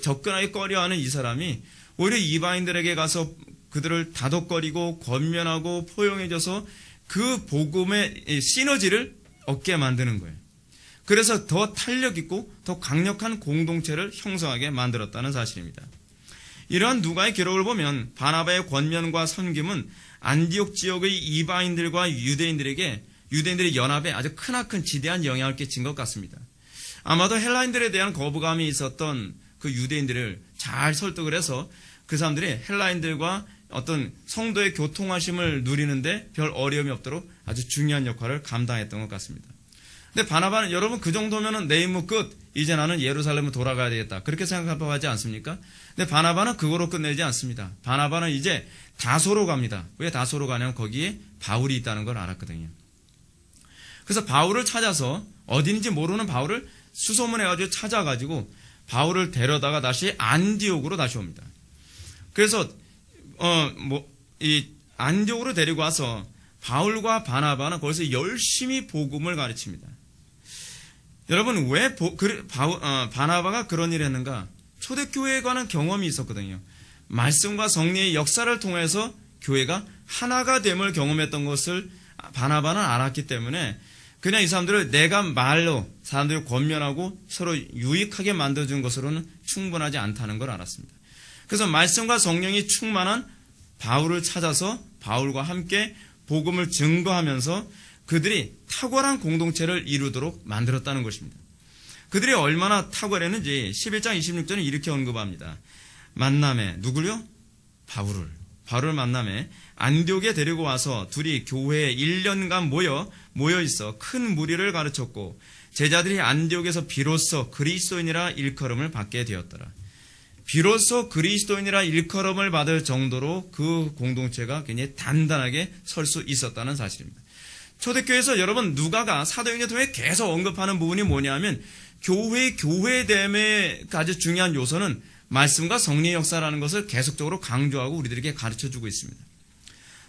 접근하기 꺼려하는 이 사람이 오히려 이방인들에게 가서 그들을 다독거리고 권면하고 포용해줘서 그 복음의 시너지를 얻게 만드는 거예요. 그래서 더 탄력 있고 더 강력한 공동체를 형성하게 만들었다는 사실입니다. 이러한 누가의 기록을 보면 바나바의 권면과 섬김은 안디옥 지역의 이방인들과 유대인들의 연합에 아주 크나큰 지대한 영향을 끼친 것 같습니다. 아마도 헬라인들에 대한 거부감이 있었던 그 유대인들을 잘 설득을 해서 그 사람들이 헬라인들과 어떤 성도의 교통하심을 누리는데 별 어려움이 없도록 아주 중요한 역할을 감당했던 것 같습니다. 근데 바나바는 여러분 그 정도면은 내 임무 끝. 이제 나는 예루살렘으로 돌아가야 되겠다. 그렇게 생각하지 않습니까? 근데 바나바는 그거로 끝내지 않습니다. 바나바는 이제 다소로 갑니다. 왜 다소로 가냐면 거기에 바울이 있다는 걸 알았거든요. 그래서 바울을 찾아서 어딘지 모르는 바울을 수소문해가지고 찾아가지고 바울을 데려다가 다시 안디옥으로 다시 옵니다. 그래서 이 안디옥으로 데리고 와서 바울과 바나바는 거기서 열심히 복음을 가르칩니다. 여러분 왜 바나바가 그런 일을 했는가? 초대교회에 관한 경험이 있었거든요. 말씀과 성령의 역사를 통해서 교회가 하나가 됨을 경험했던 것을 바나바는 알았기 때문에 그냥 이 사람들을 내가 말로 사람들을 권면하고 서로 유익하게 만들어준 것으로는 충분하지 않다는 걸 알았습니다. 그래서 말씀과 성령이 충만한 바울을 찾아서 바울과 함께 복음을 증거하면서 그들이 탁월한 공동체를 이루도록 만들었다는 것입니다. 그들이 얼마나 탁월했는지 11장 26절에 이렇게 언급합니다. 만남에 누구요? 바울을 만남에 안디옥에 데리고 와서 둘이 교회에 1년간 모여 있어 큰 무리를 가르쳤고 제자들이 안디옥에서 비로소 그리스도인이라 일컬음을 받게 되었더라. 비로소 그리스도인이라 일컬음을 받을 정도로 그 공동체가 굉장히 단단하게 설 수 있었다는 사실입니다. 초대교회에서 여러분 누가가 사도행전 통해 계속 언급하는 부분이 뭐냐면 교회됨의 아주 중요한 요소는 말씀과 성령의 역사라는 것을 계속적으로 강조하고 우리들에게 가르쳐주고 있습니다.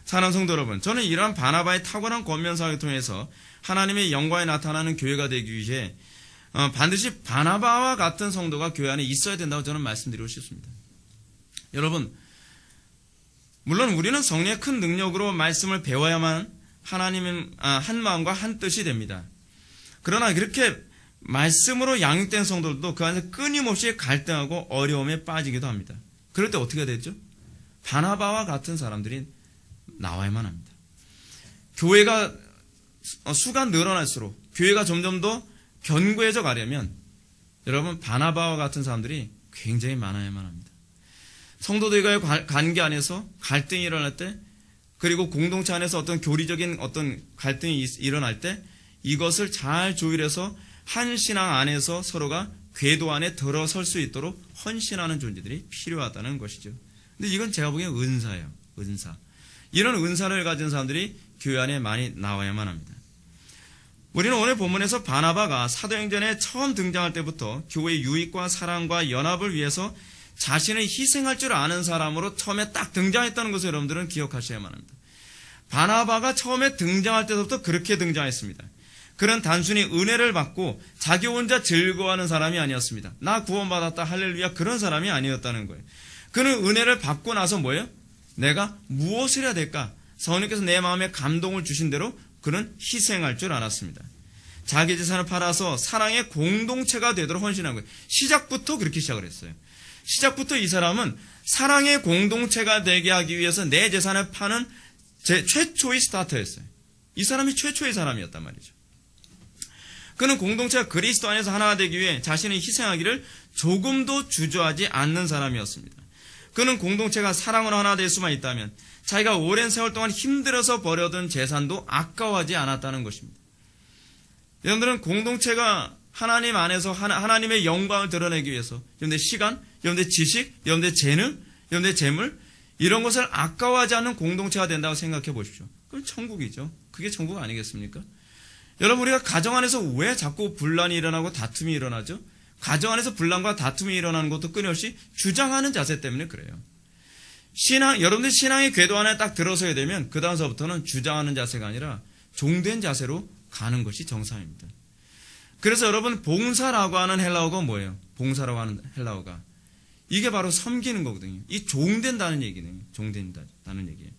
사랑하는 성도 여러분, 저는 이러한 바나바의 탁월한 권면사역을 통해서 하나님의 영광에 나타나는 교회가 되기 위해 반드시 바나바와 같은 성도가 교회 안에 있어야 된다고 저는 말씀드리고 싶습니다. 여러분, 물론 우리는 성령의 큰 능력으로 말씀을 배워야만 하나님은 한 마음과 한 뜻이 됩니다. 그러나 그렇게 말씀으로 양육된 성도들도 그 안에서 끊임없이 갈등하고 어려움에 빠지기도 합니다. 그럴 때 어떻게 되죠? 바나바와 같은 사람들이 나와야만 합니다. 교회가 수가 늘어날수록 교회가 점점 더 견고해져 가려면 여러분 바나바와 같은 사람들이 굉장히 많아야만 합니다. 성도들과의 관계 안에서 갈등이 일어날 때 그리고 공동체 안에서 어떤 교리적인 어떤 갈등이 일어날 때 이것을 잘 조율해서 한 신앙 안에서 서로가 궤도 안에 들어설 수 있도록 헌신하는 존재들이 필요하다는 것이죠. 근데 이건 제가 보기엔 은사예요. 은사. 이런 은사를 가진 사람들이 교회 안에 많이 나와야만 합니다. 우리는 오늘 본문에서 바나바가 사도행전에 처음 등장할 때부터 교회의 유익과 사랑과 연합을 위해서 자신을 희생할 줄 아는 사람으로 처음에 딱 등장했다는 것을 여러분들은 기억하셔야만 합니다. 바나바가 처음에 등장할 때부터 그렇게 등장했습니다. 그는 단순히 은혜를 받고 자기 혼자 즐거워하는 사람이 아니었습니다. 나 구원받았다 할렐루야 그런 사람이 아니었다는 거예요. 그는 은혜를 받고 나서 뭐예요? 내가 무엇을 해야 될까? 성령께서 내 마음에 감동을 주신 대로 그는 희생할 줄 알았습니다. 자기 재산을 팔아서 사랑의 공동체가 되도록 헌신한 거예요. 시작부터 그렇게 시작을 했어요. 시작부터 이 사람은 사랑의 공동체가 되게 하기 위해서 내 재산을 파는 최초의 스타터였어요. 이 사람이 최초의 사람이었단 말이죠. 그는 공동체가 그리스도 안에서 하나가 되기 위해 자신의 희생하기를 조금도 주저하지 않는 사람이었습니다. 그는 공동체가 사랑으로 하나 될 수만 있다면 자기가 오랜 세월 동안 힘들어서 버려둔 재산도 아까워하지 않았다는 것입니다. 여러분들은 공동체가 하나님 안에서 하나님의 영광을 드러내기 위해서 여러분들 시간, 여러분들 지식, 여러분들 재능, 여러분들 재물 이런 것을 아까워하지 않는 공동체가 된다고 생각해 보십시오. 그럼 천국이죠. 그게 천국 아니겠습니까? 여러분 우리가 가정 안에서 왜 자꾸 분란이 일어나고 다툼이 일어나죠? 가정 안에서 분란과 다툼이 일어나는 것도 끊임없이 주장하는 자세 때문에 그래요. 여러분들 신앙의 궤도 안에 딱 들어서야 되면 그 다음서부터는 주장하는 자세가 아니라 종된 자세로 가는 것이 정상입니다. 그래서 여러분 봉사라고 하는 헬라어가 뭐예요? 봉사라고 하는 헬라어가 이게 바로 섬기는 거거든요. 이 종된다는 얘기네요. 종된다는 얘기예요.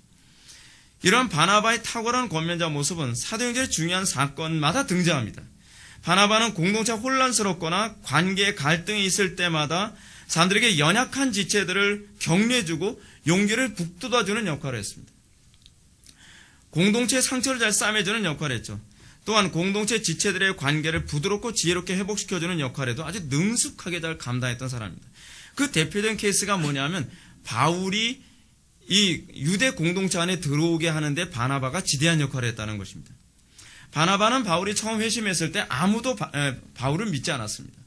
이런 바나바의 탁월한 권면자 모습은 사도행전의 중요한 사건마다 등장합니다. 바나바는 공동체가 혼란스럽거나 관계에 갈등이 있을 때마다 사람들에게 연약한 지체들을 격려해주고 용기를 북돋아주는 역할을 했습니다. 공동체의 상처를 잘 싸매주는 역할을 했죠. 또한 공동체 지체들의 관계를 부드럽고 지혜롭게 회복시켜주는 역할에도 아주 능숙하게 잘 감당했던 사람입니다. 그 대표적인 케이스가 뭐냐면 바울이 이 유대 공동체 안에 들어오게 하는데 바나바가 지대한 역할을 했다는 것입니다. 바나바는 바울이 처음 회심했을 때 아무도 바울을 믿지 않았습니다.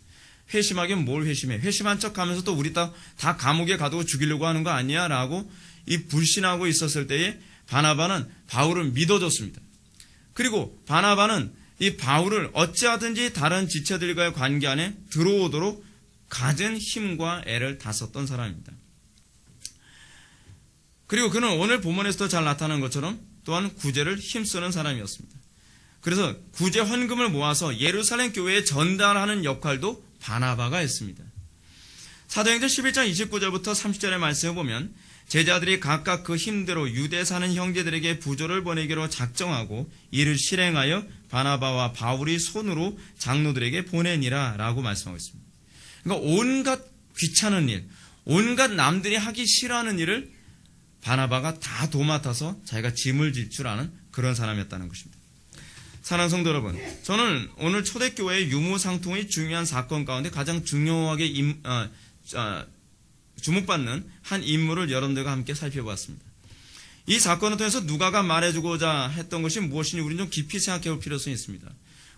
회심하긴 뭘 회심해? 회심한 척 하면서 또 우리 다 감옥에 가두고 죽이려고 하는 거 아니야? 라고 이 불신하고 있었을 때에 바나바는 바울을 믿어줬습니다. 그리고 바나바는 이 바울을 어찌하든지 다른 지체들과의 관계 안에 들어오도록 가진 힘과 애를 다 썼던 사람입니다. 그리고 그는 오늘 본문에서도 잘 나타난 것처럼 또한 구제를 힘쓰는 사람이었습니다. 그래서 구제 헌금을 모아서 예루살렘 교회에 전달하는 역할도 바나바가 했습니다. 사도행전 11장 29절부터 30절의 말씀을 보면 제자들이 각각 그 힘대로 유대 사는 형제들에게 부조를 보내기로 작정하고 이를 실행하여 바나바와 바울이 손으로 장로들에게 보내니라 라고 말씀하고 있습니다. 그러니까 온갖 귀찮은 일, 온갖 남들이 하기 싫어하는 일을 바나바가 다 도맡아서 자기가 짐을 질 줄 아는 그런 사람이었다는 것입니다. 사랑하는 성도 여러분, 저는 오늘 초대교회의 유무상통의 중요한 사건 가운데 가장 중요하게 주목받는 한 인물을 여러분들과 함께 살펴보았습니다. 이 사건을 통해서 누가가 말해주고자 했던 것이 무엇인지 우리는 좀 깊이 생각해 볼 필요성이 있습니다.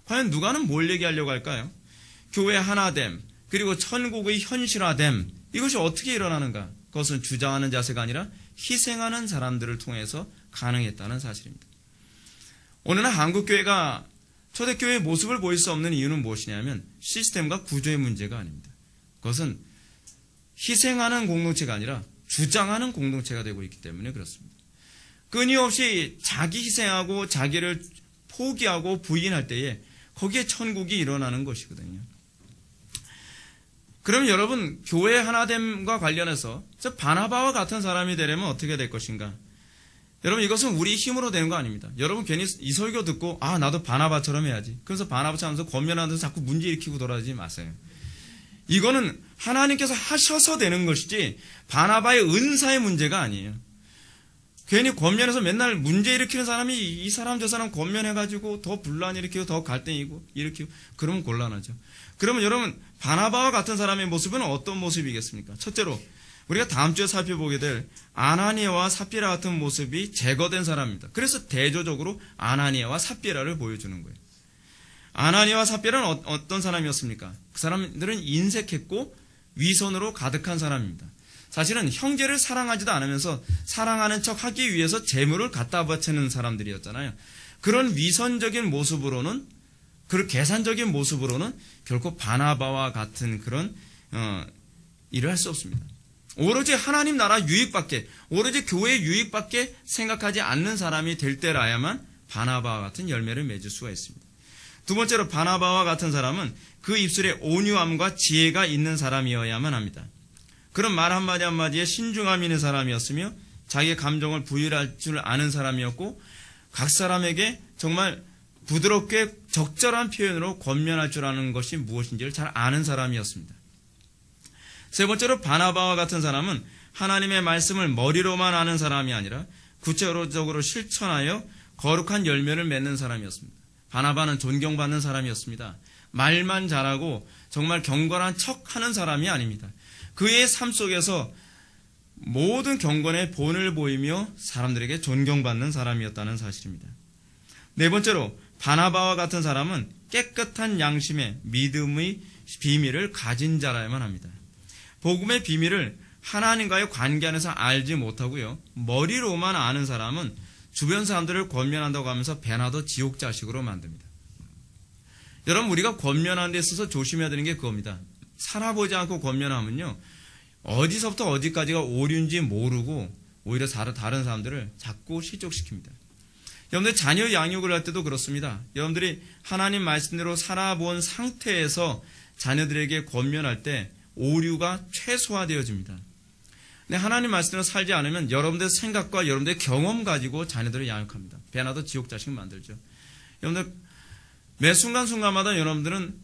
과연 누가는 뭘 얘기하려고 할까요? 교회 하나됨, 그리고 천국의 현실화됨, 이것이 어떻게 일어나는가? 그것은 주장하는 자세가 아니라 희생하는 사람들을 통해서 가능했다는 사실입니다. 오늘날 한국교회가 초대교회의 모습을 보일 수 없는 이유는 무엇이냐면 시스템과 구조의 문제가 아닙니다. 그것은 희생하는 공동체가 아니라 주장하는 공동체가 되고 있기 때문에 그렇습니다. 끊임없이 자기 희생하고 자기를 포기하고 부인할 때에 거기에 천국이 일어나는 것이거든요. 그럼 여러분, 교회 하나됨과 관련해서 바나바와 같은 사람이 되려면 어떻게 될 것인가? 여러분, 이것은 우리 힘으로 되는 거 아닙니다. 여러분 괜히 이 설교 듣고 나도 바나바처럼 해야지. 그래서 바나바처럼 하면서 권면하면서 자꾸 문제 일으키고 돌아다니지 마세요. 이거는 하나님께서 하셔서 되는 것이지 바나바의 은사의 문제가 아니에요. 괜히 권면해서 맨날 문제 일으키는 사람이 이 사람 저 사람 권면해가지고 더 분란 일으키고 더 갈등 일으키고 그러면 곤란하죠. 그러면 여러분, 바나바와 같은 사람의 모습은 어떤 모습이겠습니까? 첫째로 우리가 다음 주에 살펴보게 될 아나니아와 삽비라 같은 모습이 제거된 사람입니다. 그래서 대조적으로 아나니아와 삽비라를 보여주는 거예요. 아나니아와 삽비라는 어떤 사람이었습니까? 그 사람들은 인색했고 위선으로 가득한 사람입니다. 사실은 형제를 사랑하지도 않으면서 사랑하는 척 하기 위해서 재물을 갖다 바치는 사람들이었잖아요. 그런 위선적인 모습으로는, 그런 계산적인 모습으로는 결코 바나바와 같은 그런 일을 할 수 없습니다. 오로지 하나님 나라 유익밖에, 오로지 교회의 유익밖에 생각하지 않는 사람이 될 때라야만 바나바와 같은 열매를 맺을 수가 있습니다. 두 번째로 바나바와 같은 사람은 그 입술에 온유함과 지혜가 있는 사람이어야만 합니다. 그런 말 한마디 한마디에 신중함이 있는 사람이었으며 자기의 감정을 부여할 줄 아는 사람이었고 각 사람에게 정말 부드럽게 적절한 표현으로 권면할 줄 아는 것이 무엇인지를 잘 아는 사람이었습니다. 세 번째로 바나바와 같은 사람은 하나님의 말씀을 머리로만 아는 사람이 아니라 구체적으로 실천하여 거룩한 열매를 맺는 사람이었습니다. 바나바는 존경받는 사람이었습니다. 말만 잘하고 정말 경건한 척하는 사람이 아닙니다. 그의 삶 속에서 모든 경건의 본을 보이며 사람들에게 존경받는 사람이었다는 사실입니다. 네 번째로 바나바와 같은 사람은 깨끗한 양심의 믿음의 비밀을 가진 자라야만 합니다. 복음의 비밀을 하나님과의 관계 안에서 알지 못하고요, 머리로만 아는 사람은 주변 사람들을 권면한다고 하면서 배나도 지옥 자식으로 만듭니다. 여러분, 우리가 권면하는 데 있어서 조심해야 되는 게 그겁니다. 살아보지 않고 권면하면요, 어디서부터 어디까지가 오류인지 모르고 오히려 다른 사람들을 자꾸 실족시킵니다. 여러분들 자녀 양육을 할 때도 그렇습니다. 여러분들이 하나님 말씀대로 살아본 상태에서 자녀들에게 권면할 때 오류가 최소화되어집니다. 근데 하나님 말씀대로 살지 않으면 여러분들의 생각과 여러분들의 경험 가지고 자녀들을 양육합니다. 배나도 지옥 자식 만들죠. 여러분들 매 순간순간마다 여러분들은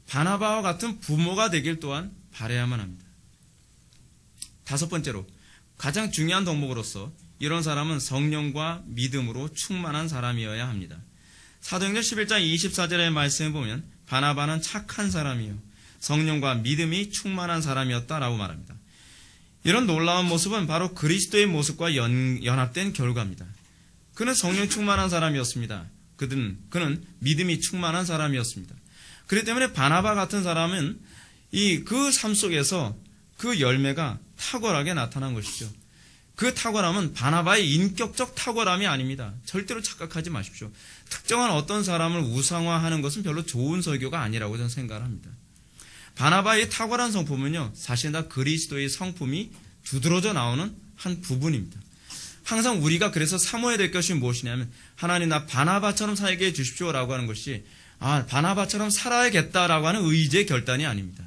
바나바와 같은 부모가 되길 또한 바라야만 합니다. 다섯 번째로 가장 중요한 덕목으로서 이런 사람은 성령과 믿음으로 충만한 사람이어야 합니다. 사도행전 11장 24절의 말씀을 보면 바나바는 착한 사람이요 성령과 믿음이 충만한 사람이었다라고 말합니다. 이런 놀라운 모습은 바로 그리스도의 모습과 연합된 결과입니다. 그는 성령 충만한 사람이었습니다. 그는 믿음이 충만한 사람이었습니다. 그렇기 때문에 바나바 같은 사람은 그 삶 속에서 그 열매가 탁월하게 나타난 것이죠. 그 탁월함은 바나바의 인격적 탁월함이 아닙니다. 절대로 착각하지 마십시오. 특정한 어떤 사람을 우상화하는 것은 별로 좋은 설교가 아니라고 저는 생각을 합니다. 바나바의 탁월한 성품은요, 사실 다 그리스도의 성품이 두드러져 나오는 한 부분입니다. 항상 우리가 그래서 사모해야 될 것이 무엇이냐면, 하나님 나 바나바처럼 살게 해 주십시오라고 하는 것이 바나바처럼 살아야겠다라고 하는 의지의 결단이 아닙니다.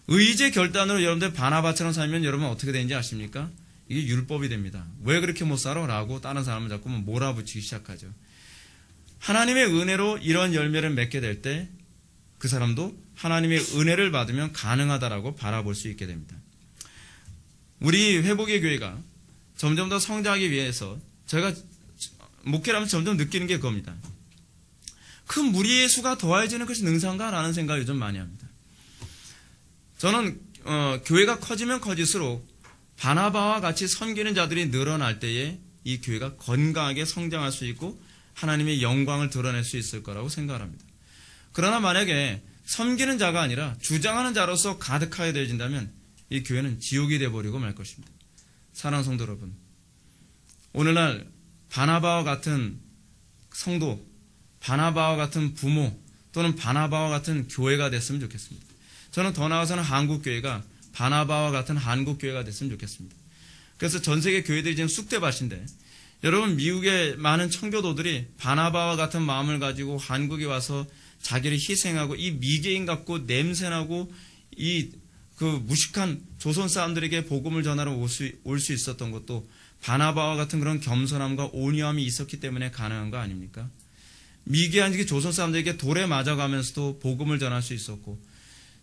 의지의 결단으로 여러분들 바나바처럼 살면 여러분 어떻게 되는지 아십니까? 이게 율법이 됩니다. 왜 그렇게 못 살아? 라고 다른 사람을 자꾸 몰아붙이기 시작하죠. 하나님의 은혜로 이런 열매를 맺게 될 때 그 사람도 하나님의 은혜를 받으면 가능하다라고 바라볼 수 있게 됩니다. 우리 회복의 교회가 점점 더 성장하기 위해서 저희가 목회를 하면서 점점 느끼는 게 그겁니다. 큰 무리의 수가 더해지는 것이 능사인가라는 생각을 요즘 많이 합니다. 저는 교회가 커지면 커질수록 바나바와 같이 섬기는 자들이 늘어날 때에 이 교회가 건강하게 성장할 수 있고 하나님의 영광을 드러낼 수 있을 거라고 생각을 합니다. 그러나 만약에 섬기는 자가 아니라 주장하는 자로서 가득하게 되어진다면 이 교회는 지옥이 되어버리고 말 것입니다. 사랑하는 성도 여러분, 오늘날 바나바와 같은 성도, 바나바와 같은 부모 또는 바나바와 같은 교회가 됐으면 좋겠습니다. 저는 더 나아가서는 한국교회가 바나바와 같은 한국교회가 됐으면 좋겠습니다. 그래서 전 세계 교회들이 지금 쑥대밭인데, 여러분 미국의 많은 청교도들이 바나바와 같은 마음을 가지고 한국에 와서 자기를 희생하고 이 미개인 같고 냄새나고 그 무식한 조선 사람들에게 복음을 전하러 올 수 있었던 것도 바나바와 같은 그런 겸손함과 온유함이 있었기 때문에 가능한 거 아닙니까? 미개한 조선 사람들에게 돌에 맞아가면서도 복음을 전할 수 있었고,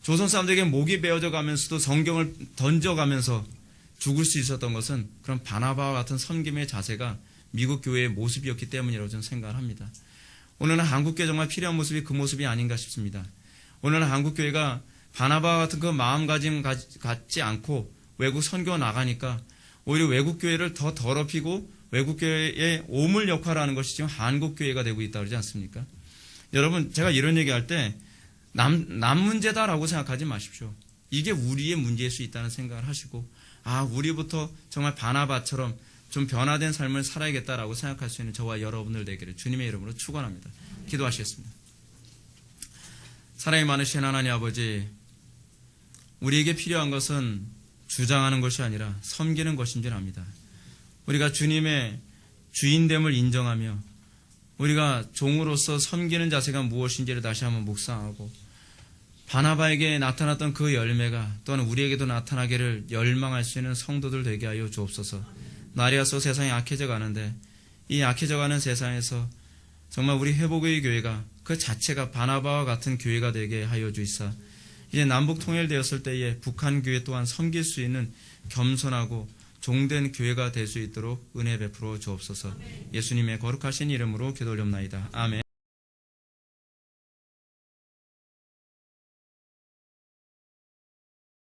조선 사람들에게 목이 베어져 가면서도 성경을 던져가면서 죽을 수 있었던 것은 그런 바나바와 같은 섬김의 자세가 미국 교회의 모습이었기 때문이라고 저는 생각을 합니다. 오늘은 한국교회 정말 필요한 모습이 그 모습이 아닌가 싶습니다. 오늘은 한국교회가 바나바와 같은 그 마음가짐 갖지 않고 외국 선교 나가니까 오히려 외국교회를 더 더럽히고 외국교회의 오물 역할을 하는 것이 지금 한국교회가 되고 있다고 그러지 않습니까? 여러분, 제가 이런 얘기할 때 남 문제다라고 생각하지 마십시오. 이게 우리의 문제일 수 있다는 생각을 하시고, 우리부터 정말 바나바처럼 좀 변화된 삶을 살아야겠다라고 생각할 수 있는 저와 여러분들 되기를 주님의 이름으로 축원합니다. 기도하시겠습니다. 사랑이 많으신 하나님 아버지, 우리에게 필요한 것은 주장하는 것이 아니라 섬기는 것인 줄 압니다. 우리가 주님의 주인됨을 인정하며 우리가 종으로서 섬기는 자세가 무엇인지를 다시 한번 묵상하고, 바나바에게 나타났던 그 열매가 또한 우리에게도 나타나기를 열망할 수 있는 성도들 되게 하여 주옵소서. 날이 와서 세상이 악해져 가는데 이 악해져 가는 세상에서 정말 우리 회복의 교회가 그 자체가 바나바와 같은 교회가 되게 하여 주이사, 이제 남북 통일되었을 때에 북한 교회 또한 섬길 수 있는 겸손하고 종된 교회가 될 수 있도록 은혜 베풀어 주옵소서. 예수님의 거룩하신 이름으로 기도 올려옵나이다. 아멘.